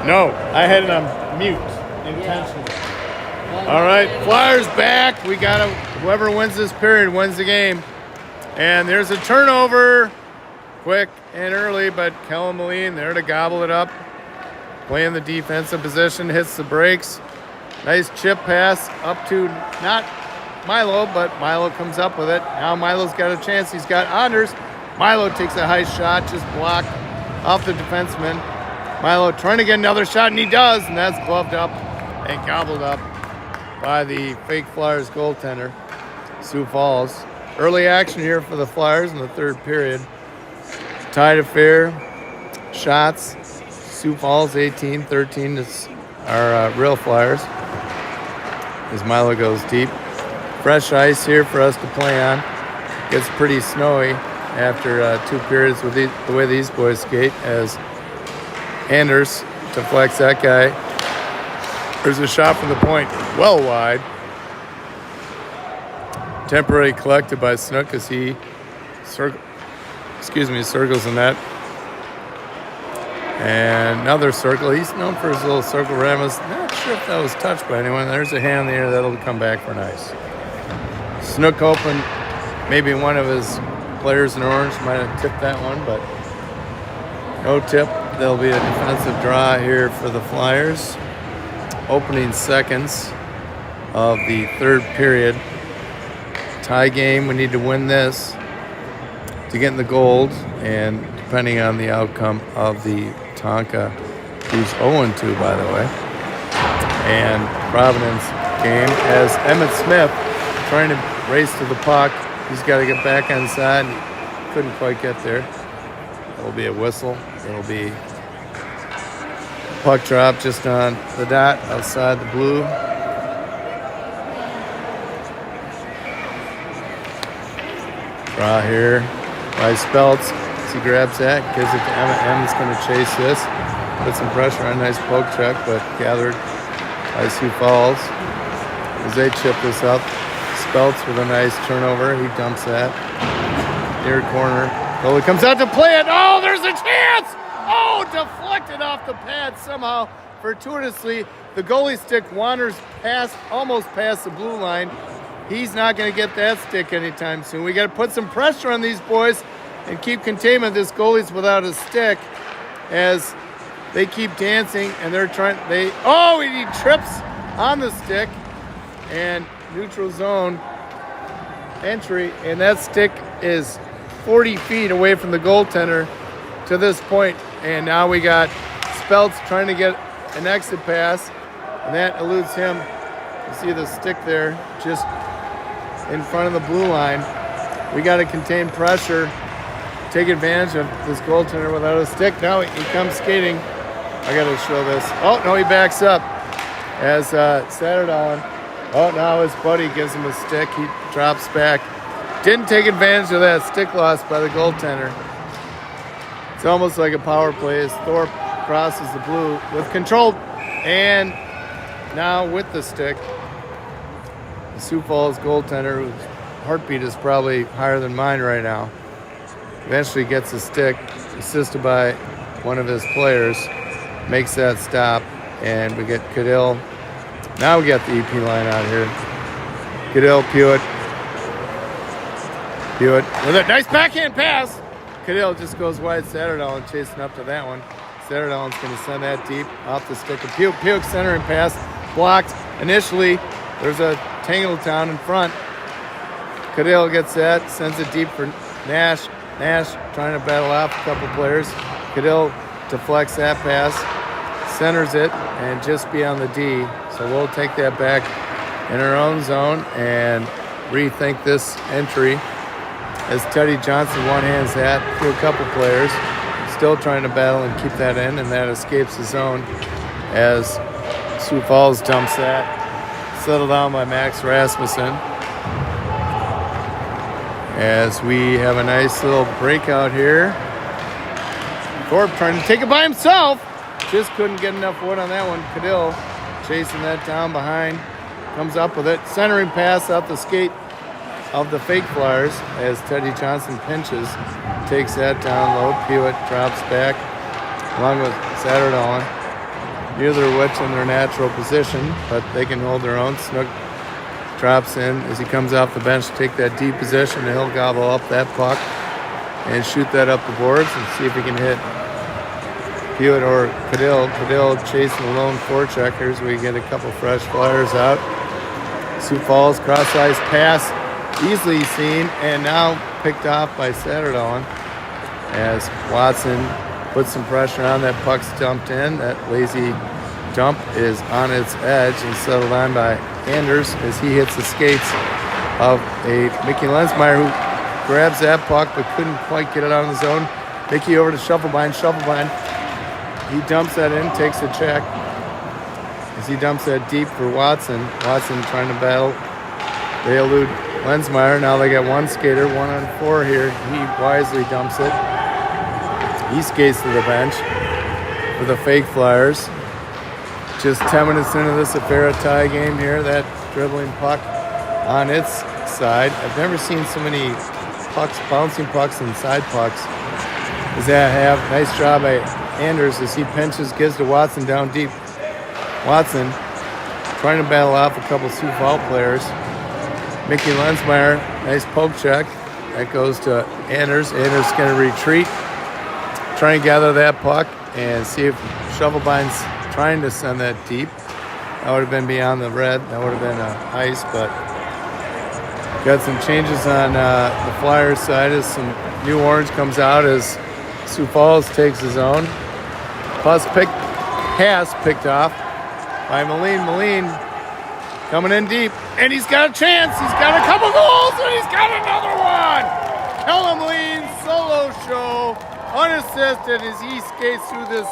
No, I had it on mute intentionally. All right, Flyers back. We got whoever wins this period wins the game. And there's a turnover, quick and early, but Kellen Moline there to gobble it up. Playing the defensive position, hits the brakes. Nice chip pass up to not Milo, but Milo comes up with it. Now Milo's got a chance. He's got Anders. Milo takes a high shot, just blocked off the defenseman. Milo trying to get another shot, and he does, and that's gloved up and gobbled up by the fake Flyers goaltender, Sioux Falls. Early action here for the Flyers in the third period. Tied affair, shots. Sioux Falls 18-13 is our real Flyers. As Milo goes deep. Fresh ice here for us to play on. Gets pretty snowy after 2 periods with the way these boys skate, as Anders deflects that guy. There's a shot from the point, well wide. Temporarily collected by Snook as he circles the net. And another circle. He's known for his little circle ramus. Not sure if that was touched by anyone. There's a hand in the air. That'll come back for nice. Snook hoping maybe one of his players in orange might have tipped that one, but no tip. There'll be a defensive draw here for the Flyers. Opening seconds of the third period. Tie game. We need to win this to get in the gold, and depending on the outcome of the Tonka, who's 0-2, by the way, and Providence game, as Emmett Smith trying to race to the puck. He's got to get back on the side. He couldn't quite get there. There'll be a whistle. There'll be puck drop just on the dot outside the blue. Draw here by Speltz. He grabs that, gives it to Emmett. Emmett's going to chase this. Put some pressure on. Nice poke check, but gathered by Sioux Falls as they chip this up. Speltz with a nice turnover. He dumps that. Near corner. Goalie comes out to play it. Oh, there's a chance! Oh, deflected off the pad somehow. Fortuitously, the goalie stick wanders almost past the blue line. He's not going to get that stick anytime soon. We got to put some pressure on these boys and keep containment. This goalie's without a stick as they keep dancing and they're trying. He trips on the stick and neutral zone entry, and that stick is 40 feet away from the goaltender to this point. And now we got Speltz trying to get an exit pass, and that eludes him. You see the stick there just in front of the blue line. We got to contain pressure, take advantage of this goaltender without a stick. Now he comes skating. I got to show this. Oh, no, he backs up as Satterdahl. Oh, now his buddy gives him a stick. He drops back. Didn't take advantage of that stick loss by the goaltender. It's almost like a power play as Thorpe crosses the blue with control. And now with the stick, the Sioux Falls goaltender, whose heartbeat is probably higher than mine right now, eventually gets a stick, assisted by one of his players, makes that stop, and we get Cadell. Now we got the EP line out here. Cadell, Pewitt with a nice backhand pass. Cadell just goes wide. Satterdahl chasing up to that one. Satterdahl's going to send that deep off the stick of Pewitt centering pass, blocked initially. There's a Tangletown in front. Cadell gets that, sends it deep for Nash. Nash trying to battle off a couple players. Cadell deflects that pass, centers it, and just beyond the D. So we'll take that back in our own zone and rethink this entry as Teddy Johnson one-hands that to a couple players. Still trying to battle and keep that in, and that escapes the zone as Sioux Falls dumps that. Settled down by Max Rasmussen. As we have a nice little breakout here. Thorpe trying to take it by himself. Just couldn't get enough wood on that one. Cadell chasing that down behind. Comes up with it. Centering pass out the skate of the fake Flyers as Teddy Johnson pinches. Takes that down low. Pewitt drops back along with Satterdahl. neither of which in their natural position, but they can hold their own. Snook drops in as he comes off the bench to take that deep position, and he'll gobble up that puck and shoot that up the boards and see if he can hit Hewitt or Padil. Padil chasing the lone forecheckers. We get a couple fresh Flyers out. Sioux Falls cross-ice pass, easily seen, and now picked off by Satterdahl as Watson puts some pressure on. That puck's dumped in. That lazy dump is on its edge and settled on by Anders as he hits the skates of a Mickey Lensmeyer, who grabs that puck but couldn't quite get it out of the zone. Mickey over to Shufflebein. He dumps that in, takes a check as he dumps that deep for Watson. Watson trying to battle. They elude Lensmeyer. Now they got one skater, 1-on-4 here. He wisely dumps it. He skates to the bench for the fake Flyers. Just 10 minutes into this affair, a tie game here. That dribbling puck on its side. I've never seen so many pucks, bouncing pucks and side pucks as that have. Nice job by Anders as he pinches, gives to Watson down deep. Watson trying to battle off a couple Sioux Falls players. Mickey Lensmeyer, nice poke check. That goes to Anders. Anders going to retreat. Trying to gather that puck and see if Shovelbein's trying to send that deep. That would have been beyond the red. That would have been ice, but got some changes on the Flyers side as some new orange comes out as Sioux Falls takes his own. Pass picked off by Moline. Moline coming in deep, and he's got a chance. He's got a couple goals, and he's got another one. Kellen Moline solo show, unassisted as he skates through this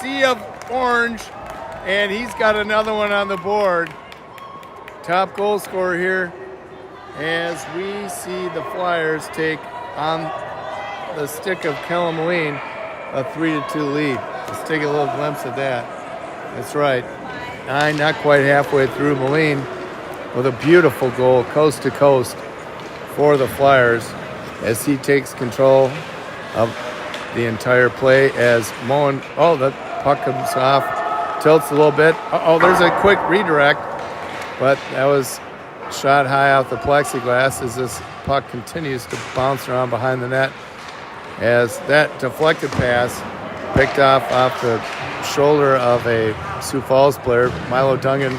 sea of orange, and he's got another one on the board. Top goal scorer here as we see the Flyers take on the stick of Kellen Moline a 3-2 lead. Let's take a little glimpse of that. That's right. Not quite halfway through. Moline with a beautiful goal, coast to coast for the Flyers as he takes control of the entire play as Moen, the puck comes off, tilts a little bit. There's a quick redirect, but that was shot high off the plexiglass as this puck continues to bounce around behind the net as that deflected pass picked off the shoulder of a Sioux Falls player. Milo Dungan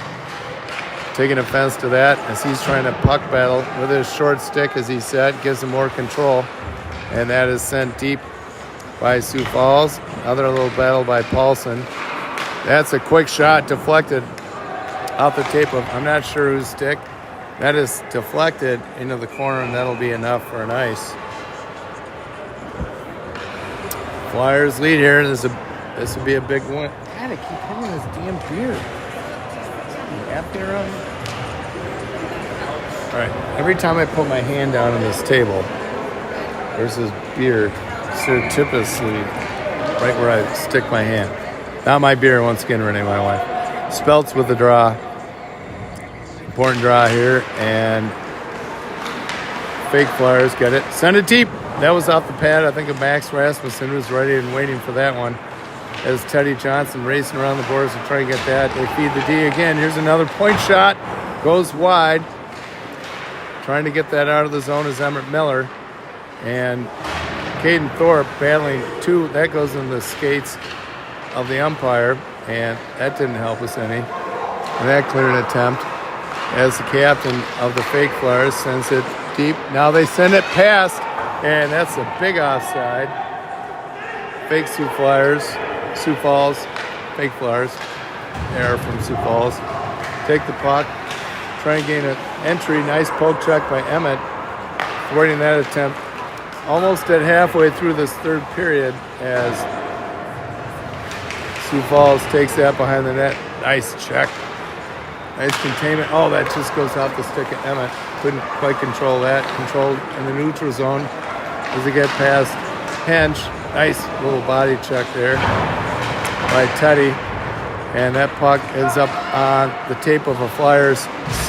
taking offense to that as he's trying to puck battle with his short stick, as he said, gives him more control, and that is sent deep by Sioux Falls. Another little battle by Paulson. That's a quick shot deflected off the tape of, I'm not sure whose stick. That is deflected into the corner, and that'll be enough for an ice. Flyers lead here. This would be a big one. God, I keep hitting this damn beer. All right. Every time I put my hand down on this table, there's this beer surreptitiously right where I stick my hand. Not my beer, once again, Renee, my wife. Speltz with the draw. Important draw here, and fake Flyers get it. Send it deep. That was off the pad, I think, of Max Rasmussen, who's ready and waiting for that one. As Teddy Johnson racing around the boards to try and get that. They feed the D again. Here's another point shot. Goes wide. Trying to get that out of the zone is Emmett Miller. And Caden Thorpe battling two. That goes in the skates of the umpire, and that didn't help us any. And that cleared an attempt as the captain of the fake Flyers sends it deep. Now they send it past, and that's a big offside. Fake Sioux Falls, fake Flyers. Error from Sioux Falls. Take the puck, try and gain an entry. Nice poke check by Emmett, avoiding that attempt. Almost at halfway through this third period as Sioux Falls takes that behind the net. Nice check. Nice containment. That just goes off the stick of Emmett. Couldn't quite control that. Controlled in the neutral zone as they get past Hench. Nice little body check there by Teddy. And that puck ends up on the tape of a Flyers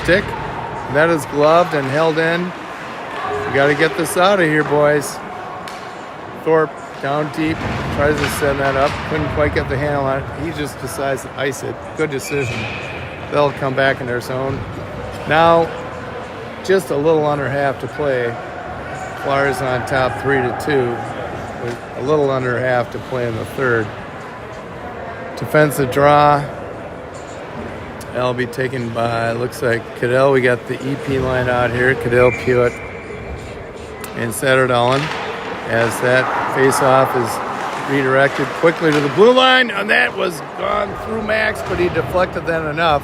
stick. And that is gloved and held in. We got to get this out of here, boys. Thorpe down deep, tries to send that up. Couldn't quite get the handle on it. He just decides to ice it. Good decision. They'll come back in their zone. Now, just a little under half to play. Flyers on top 3-2. With a little under half to play in the third. Defensive draw. That'll be taken by, looks like Cadell. We got the EP line out here. Cadell, Pewitt, and Satterdahl. As that face-off is redirected quickly to the blue line. And that was gone through Max, but he deflected that enough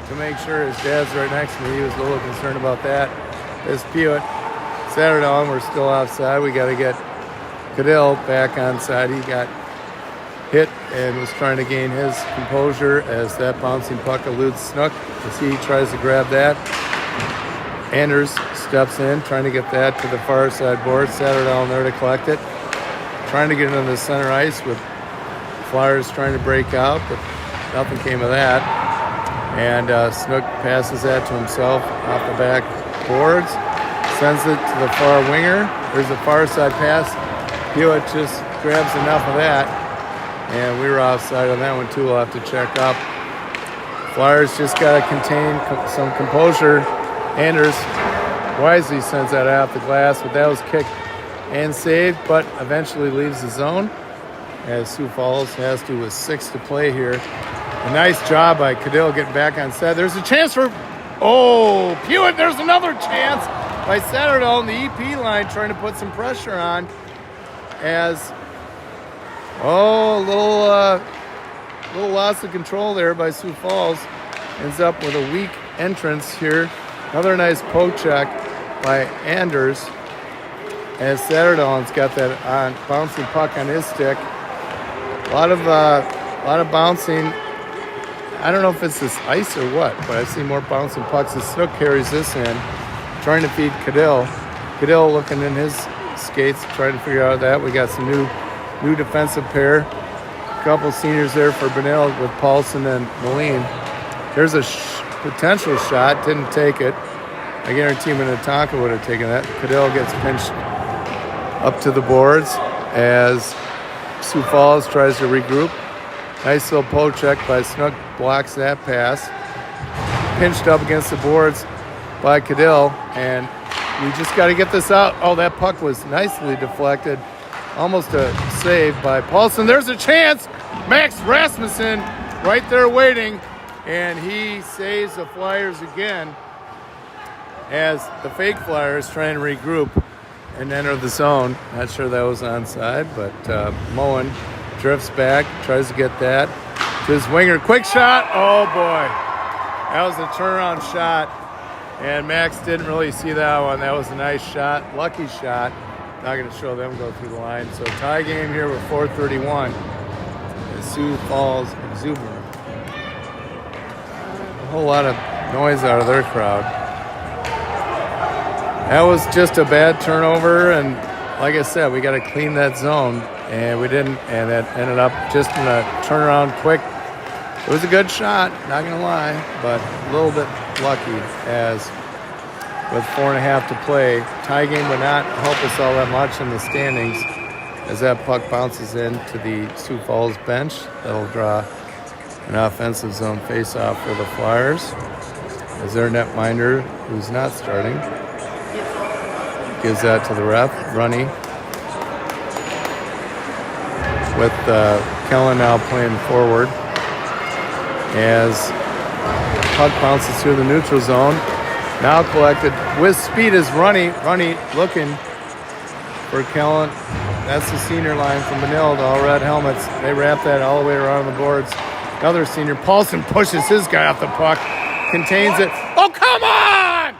to make sure his dad's right next to me. He was a little concerned about that. This Pewitt, Satterdahl, we're still offside. We got to get Cadell back onside. He got hit and was trying to gain his composure as that bouncing puck eludes Snook as he tries to grab that. Anders steps in, trying to get that to the far side board. Satterdahl there to collect it. Trying to get it on the center ice with Flyers trying to break out, but nothing came of that. And Snook passes that to himself off the back boards. Sends it to the far winger. There's a far side pass. Hewitt just grabs enough of that. And we were offside on that one too. We'll have to check up. Flyers just got to contain some composure. Anders wisely sends that off the glass, but that was kicked and saved, but eventually leaves the zone as Sioux Falls has to with 6 to play here. A nice job by Cadell getting back on set. There's a chance for, Pewitt. There's another chance by Satterdahl on the EP line trying to put some pressure on as a little loss of control there by Sioux Falls. Ends up with a weak entrance here. Another nice poke check by Anders as Satterdahl's got that on bouncing puck on his stick. A lot of bouncing. I don't know if it's this ice or what, but I see more bouncing pucks as Snook carries this in, trying to feed Cadell. Cadell looking in his skates, trying to figure out that. We got some new defensive pair. A couple seniors there for Benell with Paulson and Moline. There's a potential shot, didn't take it. I guarantee Minnetonka would have taken that. Cadell gets pinched up to the boards as Sioux Falls tries to regroup. Nice little poke check by Snook, blocks that pass. Pinched up against the boards by Cadell, and we just got to get this out. Oh, that puck was nicely deflected. Almost a save by Paulson. There's a chance. Max Rasmussen right there waiting, and he saves the Flyers again as the fake Flyers trying to regroup and enter the zone. Not sure that was onside, but Moen drifts back, tries to get that to his winger. Quick shot. Oh, boy. That was a turnaround shot, and Max didn't really see that one. That was a nice shot, lucky shot. Not going to show them go through the line. So tie game here with 4:31. Sioux Falls exuberant. A whole lot of noise out of their crowd. That was just a bad turnover, and like I said, we got to clean that zone, and we didn't, and that ended up just in a turnaround quick. It was a good shot, not going to lie, but a little bit lucky as with 4.5 to play. Tie game would not help us all that much in the standings as that puck bounces into the Sioux Falls bench. That'll draw an offensive zone face-off for the Flyers as their netminder, who's not starting, gives that to the ref, Runny, with Kellen now playing forward as puck bounces through the neutral zone. Now collected with speed is Runny looking for Kellen. That's the senior line from Benilde, all red helmets. They wrap that all the way around the boards. Another senior, Paulson pushes his guy off the puck, contains it. Oh, come on!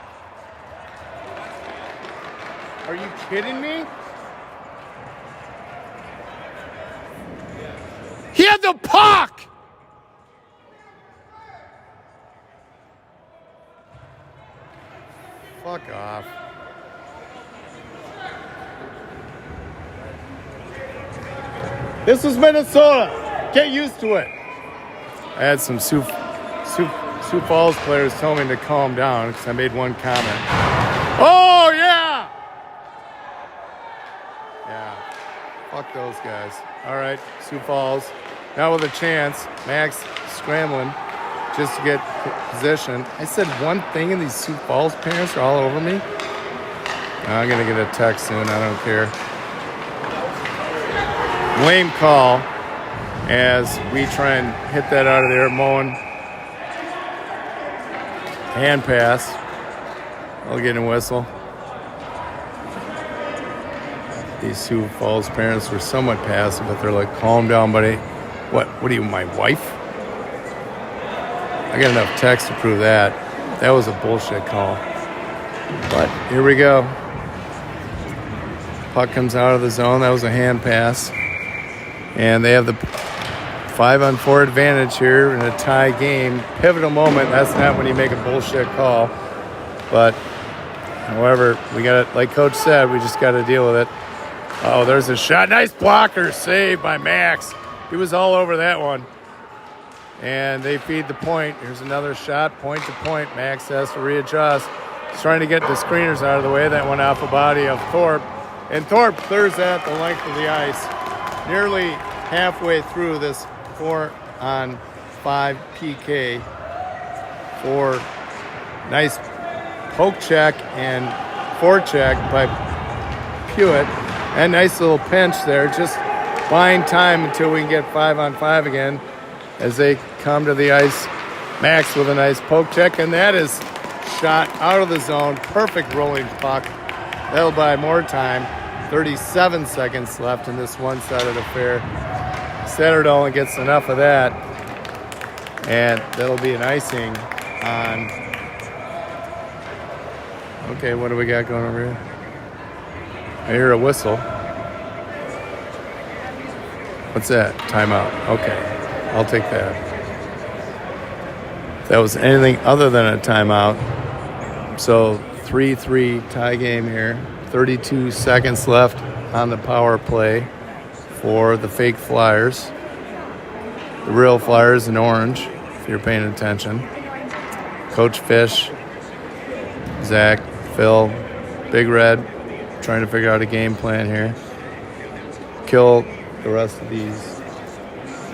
Are you kidding me? He had the puck! Fuck off. This is Minnesota. Get used to it. I had some Sioux Falls players tell me to calm down because I made one comment. Oh, yeah! Yeah. Fuck those guys. All right, Sioux Falls. Now with a chance. Max scrambling just to get position. I said one thing and these Sioux Falls parents are all over me. I'm going to get a text soon. I don't care. Lame call as we try and hit that out of there. Mowing. Hand pass. I'll get a whistle. These Sioux Falls parents were somewhat passive, but they're like, calm down, buddy. What are you, my wife? I got enough text to prove that. That was a bullshit call. But here we go. Puck comes out of the zone. That was a hand pass. And they have the 5-on-4 advantage here in a tie game. Pivotal moment. That's not when you make a bullshit call. But, however, we got it. Like Coach said, we just got to deal with it. Oh, there's a shot. Nice blocker. Saved by Max. He was all over that one. And they feed the point. Here's another shot. Point to point. Max has to readjust. He's trying to get the screeners out of the way. That went off the body of Thorpe. And Thorpe clears that the length of the ice. Nearly halfway through this 4-on-5 PK for nice poke check and forecheck by Pewitt. And nice little pinch there. Just buying time until we can get 5-on-5 again as they come to the ice. Max with a nice poke check. And that is shot out of the zone. Perfect rolling puck. That'll buy more time. 37 seconds left in this one-sided affair. Saturdahl gets enough of that. And that'll be an icing on... Okay, what do we got going over here? I hear a whistle. What's that? Timeout. Okay, I'll take that. If that was anything other than a timeout. So 3-3 tie game here. 32 seconds left on the power play for the fake Flyers. The real Flyers in orange, if you're paying attention. Coach Fish, Zach, Phil, Big Red, trying to figure out a game plan here. Kill the rest of these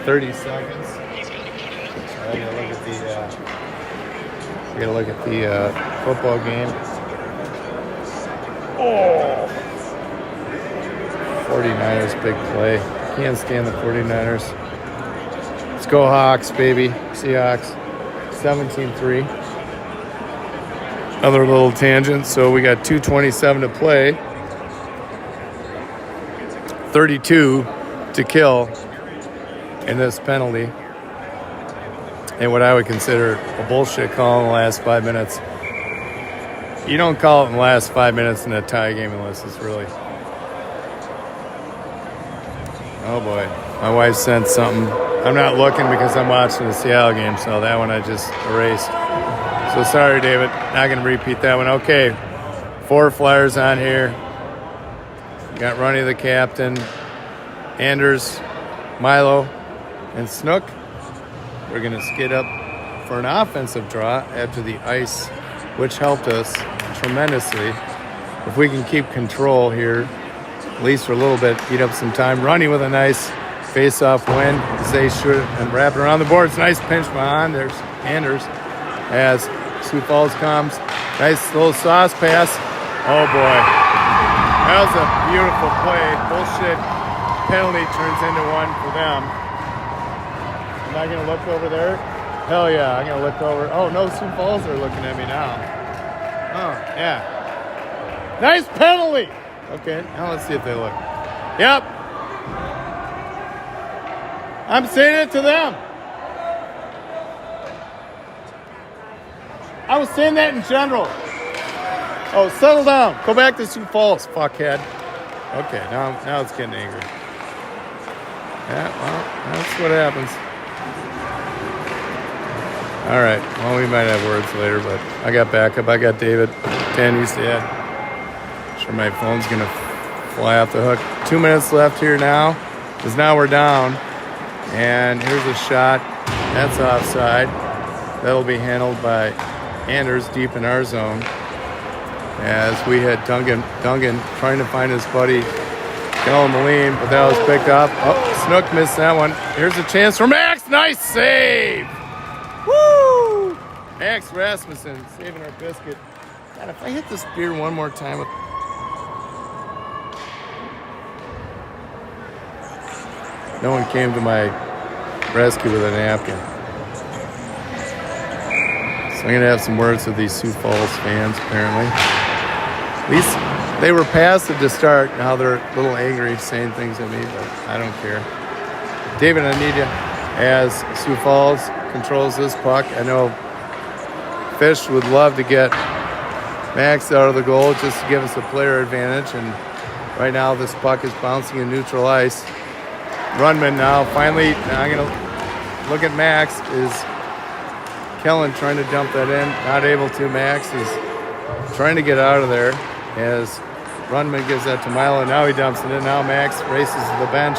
30 seconds. I gotta look at the football game. Oh! 49ers, big play. Can't stand the 49ers. Let's go Hawks, baby. Seahawks, 17-3. Another little tangent. So we got 2:27 to play. 32 to kill in this penalty. And what I would consider a bullshit call in the last 5 minutes. You don't call it in the last 5 minutes in a tie game unless it's really... Oh, boy. My wife sent something. I'm not looking because I'm watching the Seattle game, so that one I just erased. So sorry, David. Not going to repeat that one. Okay. 4 Flyers on here. Got Ronnie the captain, Anders, Milo, and Snook. We're going to skid up for an offensive draw after the ice, which helped us tremendously. If we can keep control here, at least for a little bit, eat up some time. Ronnie with a nice face-off win. Zay shoot and wrap it around the boards. Nice pinch behind. There's Anders as Sioux Falls comes. Nice little sauce pass. Oh, boy. That was a beautiful play. Bullshit penalty turns into one for them. Am I going to look over there? Hell yeah, I'm going to look over. Oh, no, Sioux Falls are looking at me now. Oh, yeah. Nice penalty. Okay, now let's see if they look. Yep. I'm saying it to them. I was saying that in general. Oh, settle down. Go back to Sioux Falls, fuckhead. Okay, now it's getting angry. Yeah, well, that's what happens. All right, well, we might have words later, but I got backup. I got David, Tandy's dad. Sure my phone's going to fly off the hook. 2 minutes left here now, because now we're down. And here's a shot. That's offside. That'll be handled by Anders deep in our zone. As we had Dungan trying to find his buddy Kellen Moline, but that was picked up. Oh, Snook missed that one. Here's a chance for Max. Nice save. Woo! Max Rasmussen saving our biscuit. God, if I hit this beer one more time. No one came to my rescue with a napkin. So I'm going to have some words with these Sioux Falls fans, apparently. At least they were passive to start. Now they're a little angry saying things at me, but I don't care. David, I need you. As Sioux Falls controls this puck, I know Fish would love to get Max out of the goal just to give us a player advantage. And right now this puck is bouncing in neutral ice. Runman now, finally, I'm going to look at Max. Is Kellen trying to dump that in? Not able to. Max is trying to get out of there as Runman gives that to Milo. Now he dumps it in. Now Max races to the bench.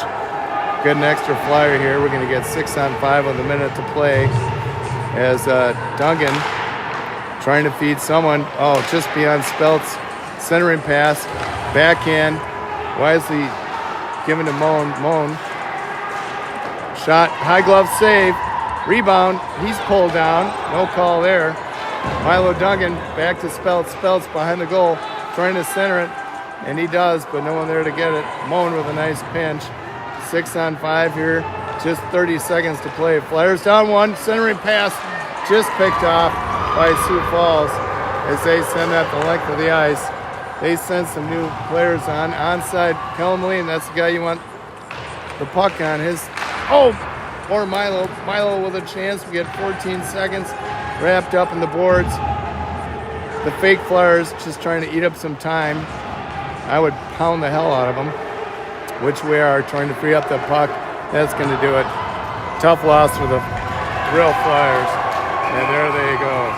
Good an extra flyer here. We're going to get 6-on-5 with a minute to play as Duncan trying to feed someone. Oh, just beyond Spelt's centering pass. Backhand. Wisely given to Moan. Shot. High glove save. Rebound. He's pulled down. No call there. Milo Duncan back to Speltz. Speltz behind the goal. Trying to center it. And he does, but no one there to get it. Moan with a nice pinch. 6-on-5 here. Just 30 seconds to play. Flyers down one. Centering pass just picked off by Sioux Falls as they send that the length of the ice. They send some new players on. Onside, Kellen Moline, that's the guy you want the puck on. Or Milo. Milo with a chance. We get 14 seconds wrapped up in the boards. The fake Flyers just trying to eat up some time. I would pound the hell out of them, which we are trying to free up the puck. That's going to do it. Tough loss for the real Flyers. And there they go.